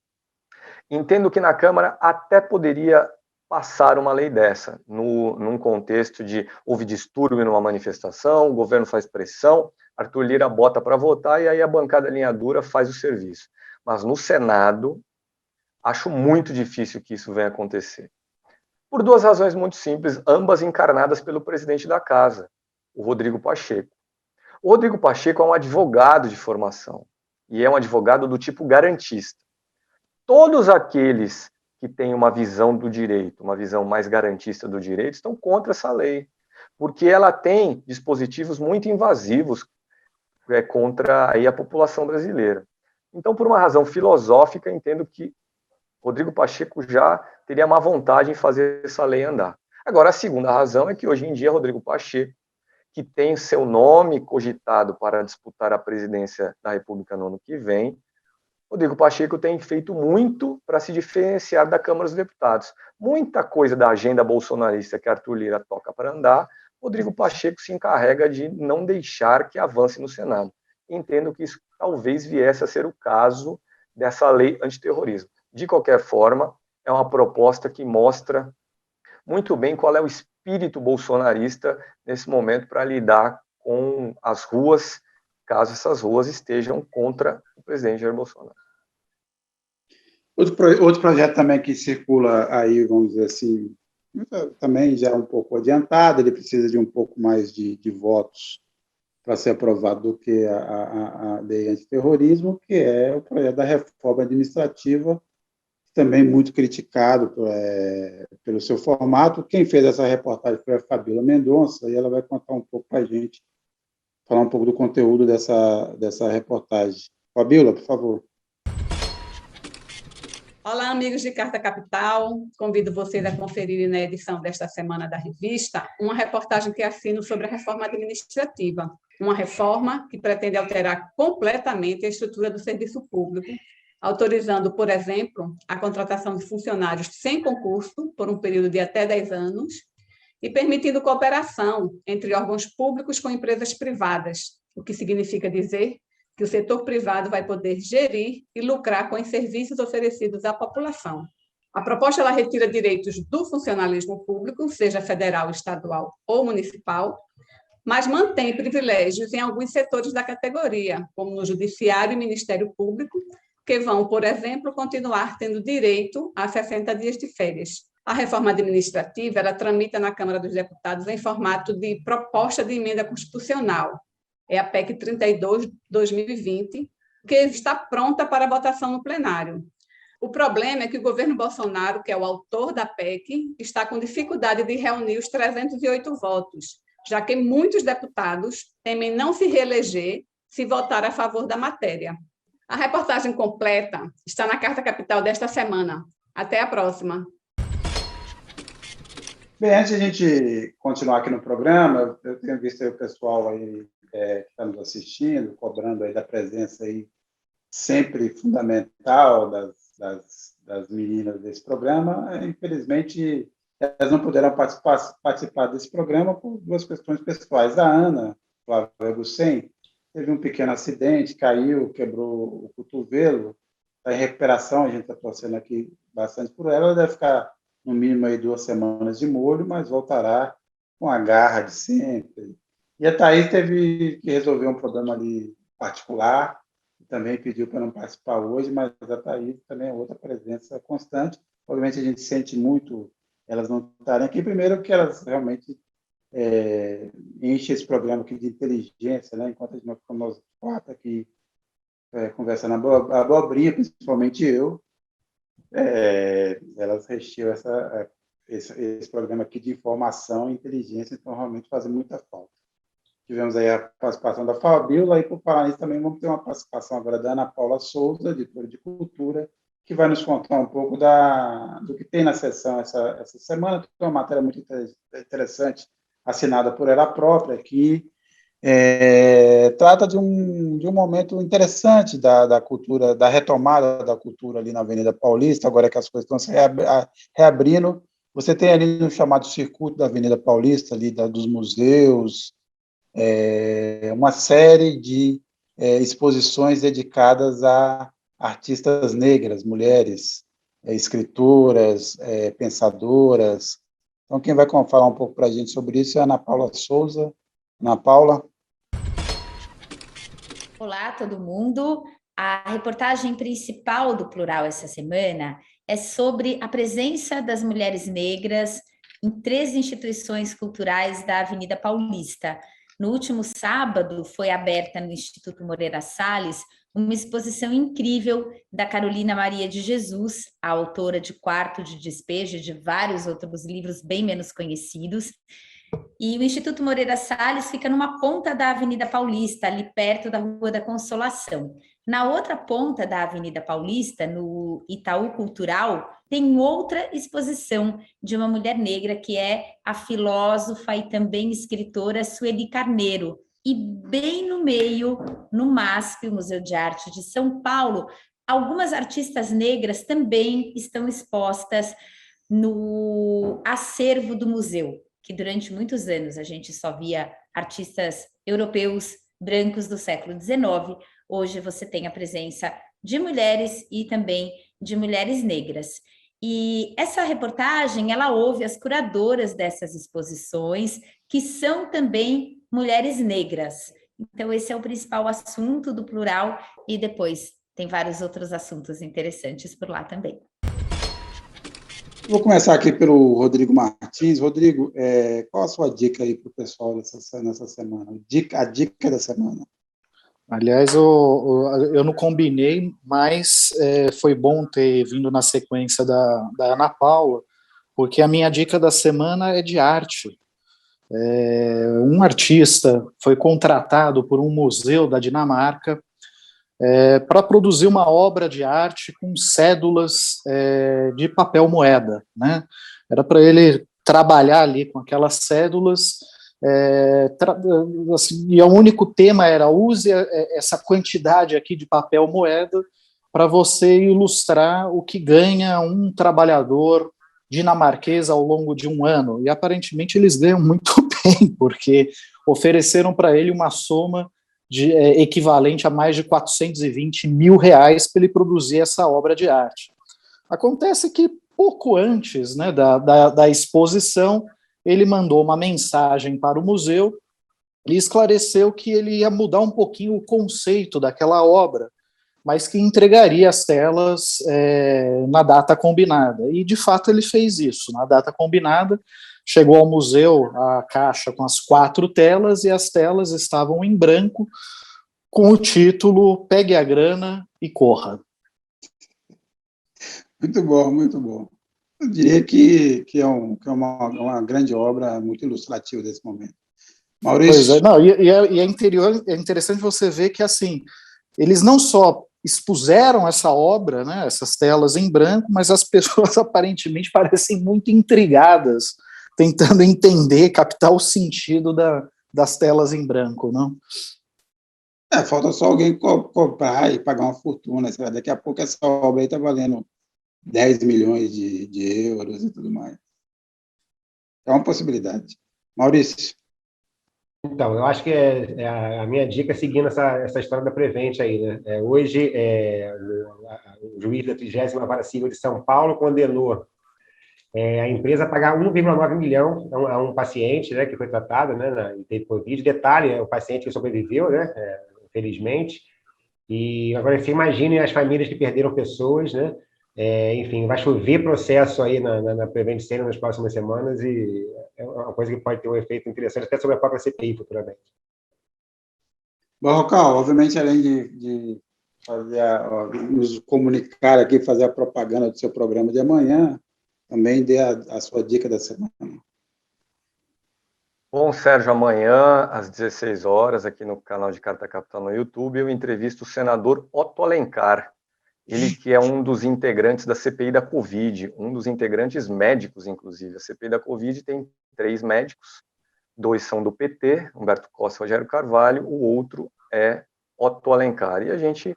entendo que na Câmara até poderia passar uma lei dessa, num contexto de houve distúrbio numa manifestação, o governo faz pressão, Arthur Lira bota para votar e aí a bancada linha dura faz o serviço. Mas no Senado, acho muito difícil que isso venha acontecer. Por duas razões muito simples, ambas encarnadas pelo presidente da Casa, o Rodrigo Pacheco. O Rodrigo Pacheco é um advogado de formação, e é um advogado do tipo garantista. Todos aqueles que têm uma visão do direito, uma visão mais garantista do direito, estão contra essa lei, porque ela tem dispositivos muito invasivos contra aí a população brasileira. Então, por uma razão filosófica, entendo que Rodrigo Pacheco já teria má vontade em fazer essa lei andar. Agora, a segunda razão é que hoje em dia Rodrigo Pacheco, que tem seu nome cogitado para disputar a presidência da República no ano que vem, Rodrigo Pacheco tem feito muito para se diferenciar da Câmara dos Deputados. Muita coisa da agenda bolsonarista que Arthur Lira toca para andar, Rodrigo Pacheco se encarrega de não deixar que avance no Senado. Entendo que isso talvez viesse a ser o caso dessa lei antiterrorismo. De qualquer forma, é uma proposta que mostra muito bem qual é o espírito bolsonarista nesse momento para lidar com as ruas, caso essas ruas estejam contra o presidente Jair Bolsonaro. Outro projeto também que circula aí, vamos dizer assim, também já um pouco adiantado, ele precisa de um pouco mais de votos para ser aprovado do que a lei antiterrorismo, que é o projeto da reforma administrativa, também muito criticado pelo seu formato. Quem fez essa reportagem foi a Fabíola Mendonça, e ela vai contar um pouco para a gente, falar um pouco do conteúdo dessa reportagem. Fabíola, por favor. Olá, amigos de Carta Capital. Convido vocês a conferirem na edição desta semana da revista uma reportagem que assino sobre a reforma administrativa, uma reforma que pretende alterar completamente a estrutura do serviço público, autorizando, por exemplo, a contratação de funcionários sem concurso por um período de até 10 anos e permitindo cooperação entre órgãos públicos com empresas privadas, o que significa dizer que o setor privado vai poder gerir e lucrar com os serviços oferecidos à população. A proposta ela retira direitos do funcionalismo público, seja federal, estadual ou municipal, mas mantém privilégios em alguns setores da categoria, como no Judiciário e Ministério Público, que vão, por exemplo, continuar tendo direito a 60 dias de férias. A reforma administrativa ela tramita na Câmara dos Deputados em formato de proposta de emenda constitucional. É a PEC 32/2020, que está pronta para votação no plenário. O problema é que o governo Bolsonaro, que é o autor da PEC, está com dificuldade de reunir os 308 votos, já que muitos deputados temem não se reeleger se votar a favor da matéria. A reportagem completa está na Carta Capital desta semana. Até a próxima. Bem, antes de a gente continuar aqui no programa, eu tenho visto aí o pessoal aí que está nos assistindo, cobrando aí da presença aí sempre fundamental das meninas desse programa. Infelizmente, elas não puderam participar desse programa por duas questões pessoais. A Ana Flávia Gussen teve um pequeno acidente, caiu, quebrou o cotovelo, em recuperação, a gente está torcendo aqui bastante por ela. Ela deve ficar, no mínimo, aí 2 semanas de molho, mas voltará com a garra de sempre. E a Thaís teve que resolver um problema ali particular, também pediu para não participar hoje, mas a Thaís também é outra presença constante. Obviamente, a gente sente muito elas não estarem aqui, primeiro que elas realmente enchem esse programa aqui de inteligência, né? Enquanto nós 4 aqui conversando abobrinha, principalmente eu, elas recheiam esse programa aqui de informação e inteligência, então realmente fazem muita falta. Tivemos aí a participação da Fabíola, e por falar nisso também vamos ter uma participação agora da Ana Paula Souza, editora de Cultura, que vai nos contar um pouco do que tem na sessão essa semana, que é uma matéria muito interessante, assinada por ela própria, que trata de um momento interessante da cultura, da retomada da cultura ali na Avenida Paulista, agora que as coisas estão se reabrindo. Você tem ali no chamado circuito da Avenida Paulista, ali dos museus, uma série de exposições dedicadas a artistas negras, mulheres, escritoras, pensadoras. Então, quem vai falar um pouco para a gente sobre isso é a Ana Paula Souza. Ana Paula. Olá, todo mundo. A reportagem principal do Plural essa semana é sobre a presença das mulheres negras em 3 instituições culturais da Avenida Paulista. No último sábado, foi aberta no Instituto Moreira Salles uma exposição incrível da Carolina Maria de Jesus, a autora de Quarto de Despejo e de vários outros livros bem menos conhecidos. E o Instituto Moreira Salles fica numa ponta da Avenida Paulista, ali perto da Rua da Consolação. Na outra ponta da Avenida Paulista, no Itaú Cultural, tem outra exposição de uma mulher negra, que é a filósofa e também escritora Sueli Carneiro. E bem no meio, no MASP, o Museu de Arte de São Paulo, algumas artistas negras também estão expostas no acervo do museu, que durante muitos anos a gente só via artistas europeus brancos do século XIX. Hoje você tem a presença de mulheres e também de mulheres negras. E essa reportagem, ela ouve as curadoras dessas exposições, que são também mulheres negras. Então, esse é o principal assunto do Plural, e depois tem vários outros assuntos interessantes por lá também. Vou começar aqui pelo Rodrigo Martins. Rodrigo, qual a sua dica aí para o pessoal nessa semana? A dica da semana. Aliás, eu não combinei, mas foi bom ter vindo na sequência da Ana Paula, porque a minha dica da semana é de arte. Um artista foi contratado por um museu da Dinamarca para produzir uma obra de arte com cédulas de papel moeda, né? Era para ele trabalhar ali com aquelas cédulas, assim, e o único tema era: use essa quantidade aqui de papel moeda para você ilustrar o que ganha um trabalhador dinamarquês ao longo de um ano. E aparentemente eles ganham muito bem, porque ofereceram para ele uma soma equivalente a mais de 420 mil reais para ele produzir essa obra de arte. Acontece que pouco antes, né, da exposição, ele mandou uma mensagem para o museu e esclareceu que ele ia mudar um pouquinho o conceito daquela obra, mas que entregaria as telas na data combinada. E, de fato, ele fez isso. Na data combinada, chegou ao museu a caixa com as 4 telas, e as telas estavam em branco, com o título "Pegue a grana e corra". Muito bom, muito bom. Eu diria que é uma grande obra, muito ilustrativa desse momento. Maurício? Pois é, é interessante você ver que, assim, eles não só expuseram essa obra, né, essas telas em branco, mas as pessoas aparentemente parecem muito intrigadas, tentando entender, captar o sentido das telas em branco, não? Falta só alguém comprar e pagar uma fortuna. Daqui a pouco essa obra aí está valendo 10 milhões de euros e tudo mais. É uma possibilidade. Maurício? Então, eu acho que a minha dica é seguindo essa história da Prevent aí, né? Hoje, o juiz da 30ª Vara Civil de São Paulo condenou a empresa a pagar 1,9 milhão a um paciente, né, que foi tratado, né, e teve Covid. Detalhe, o paciente que sobreviveu, né, felizmente. E agora, você imagine as famílias que perderam pessoas, né? Enfim, vai chover processo aí na Prevent Senior nas próximas semanas e é uma coisa que pode ter um efeito interessante até sobre a própria CPI futuramente. Barrocal, obviamente, além de fazer nos comunicar aqui, fazer a propaganda do seu programa de amanhã, também dê a sua dica da semana. Bom, Sérgio, amanhã, às 16 horas, aqui no canal de Carta Capital no YouTube, eu entrevisto o senador Otto Alencar, ele que é um dos integrantes da CPI da Covid, um dos integrantes médicos, inclusive. A CPI da Covid tem 3 médicos, 2 são do PT, Humberto Costa e Rogério Carvalho, o outro é Otto Alencar. E a gente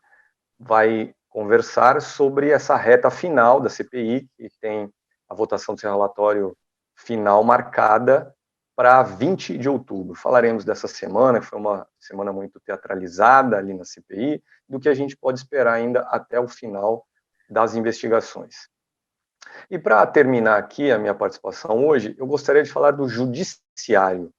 vai conversar sobre essa reta final da CPI, que tem a votação do seu relatório final marcada para 20 de outubro. Falaremos dessa semana, que foi uma semana muito teatralizada ali na CPI, do que a gente pode esperar ainda até o final das investigações. E para terminar aqui a minha participação hoje, eu gostaria de falar do judiciário.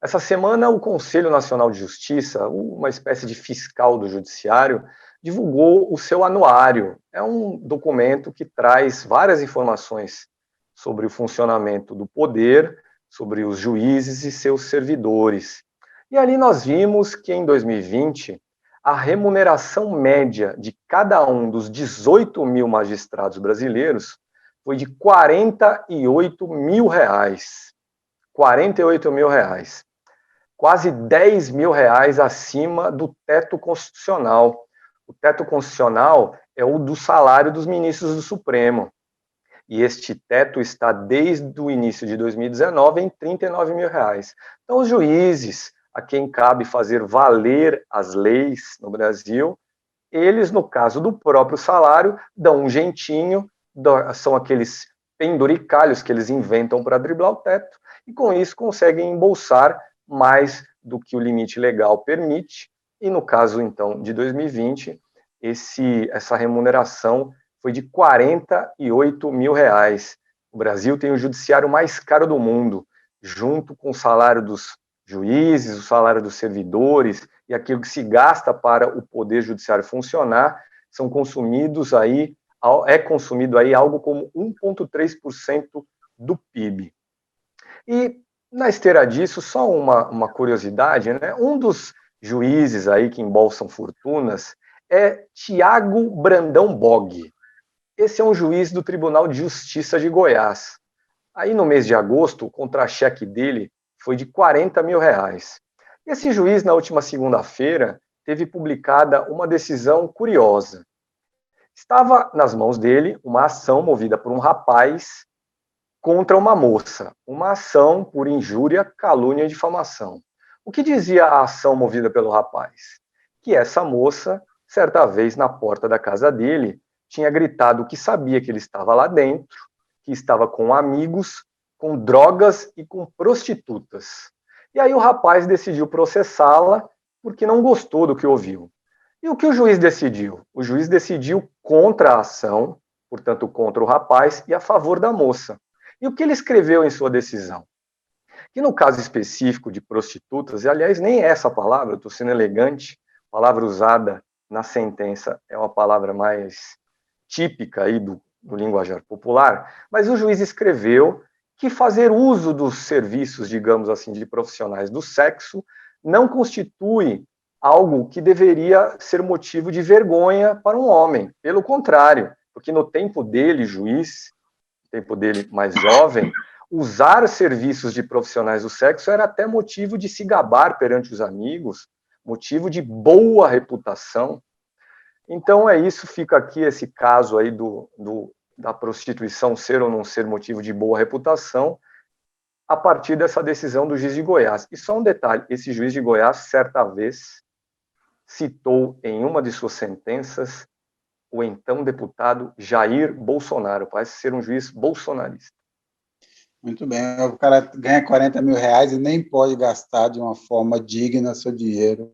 Essa semana, o Conselho Nacional de Justiça, uma espécie de fiscal do judiciário, divulgou o seu anuário. É um documento que traz várias informações sobre o funcionamento do poder, sobre os juízes e seus servidores. E ali nós vimos que em 2020, a remuneração média de cada um dos 18 mil magistrados brasileiros foi de R$ 48 mil. 48 mil reais. Quase 10 mil reais acima do teto constitucional. O teto constitucional é o do salário dos ministros do Supremo. E este teto está desde o início de 2019 em R$ 39 mil. Então, os juízes, a quem cabe fazer valer as leis no Brasil, eles, no caso do próprio salário, dão um jeitinho, são aqueles penduricalhos que eles inventam para driblar o teto, e com isso conseguem embolsar mais do que o limite legal permite, e no caso, então, de 2020, essa remuneração foi de R$ 48 mil. O Brasil tem o judiciário mais caro do mundo, junto com o salário dos juízes, o salário dos servidores e aquilo que se gasta para o poder judiciário funcionar, é consumido aí algo como 1,3% do PIB. E, na esteira disso, só uma curiosidade, né? Um dos juízes aí que embolsam fortunas é Tiago Brandão Bog. Esse é um juiz do Tribunal de Justiça de Goiás. Aí, no mês de agosto, o contra-cheque dele foi de R$ 40 mil. Esse juiz, na última segunda-feira, teve publicada uma decisão curiosa. Estava nas mãos dele uma ação movida por um rapaz contra uma moça, uma ação por injúria, calúnia e difamação. O que dizia a ação movida pelo rapaz? Que essa moça, certa vez na porta da casa dele, tinha gritado que sabia que ele estava lá dentro, que estava com amigos, com drogas e com prostitutas. E aí o rapaz decidiu processá-la porque não gostou do que ouviu. E o que o juiz decidiu? O juiz decidiu contra a ação, portanto contra o rapaz, e a favor da moça. E o que ele escreveu em sua decisão? Que no caso específico de prostitutas, e aliás nem é essa palavra, eu estou sendo elegante, a palavra usada na sentença é uma palavra mais típica aí do linguajar popular, mas o juiz escreveu que fazer uso dos serviços, digamos assim, de profissionais do sexo não constitui algo que deveria ser motivo de vergonha para um homem. Pelo contrário, porque no tempo dele, juiz, no tempo dele mais jovem, usar serviços de profissionais do sexo era até motivo de se gabar perante os amigos, motivo de boa reputação. Então é isso, fica aqui esse caso aí da prostituição ser ou não ser motivo de boa reputação, a partir dessa decisão do juiz de Goiás. E só um detalhe, esse juiz de Goiás, certa vez, citou em uma de suas sentenças o então deputado Jair Bolsonaro, parece ser um juiz bolsonarista. Muito bem. O cara ganha 40 mil reais e nem pode gastar de uma forma digna seu dinheiro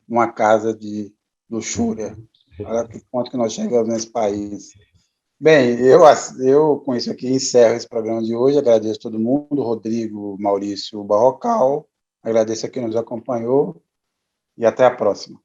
numa casa de luxúria. Olha que ponto que nós chegamos nesse país. Bem, eu com isso aqui encerro esse programa de hoje. Agradeço a todo mundo, Rodrigo, Maurício Barrocal. Agradeço a quem nos acompanhou e até a próxima.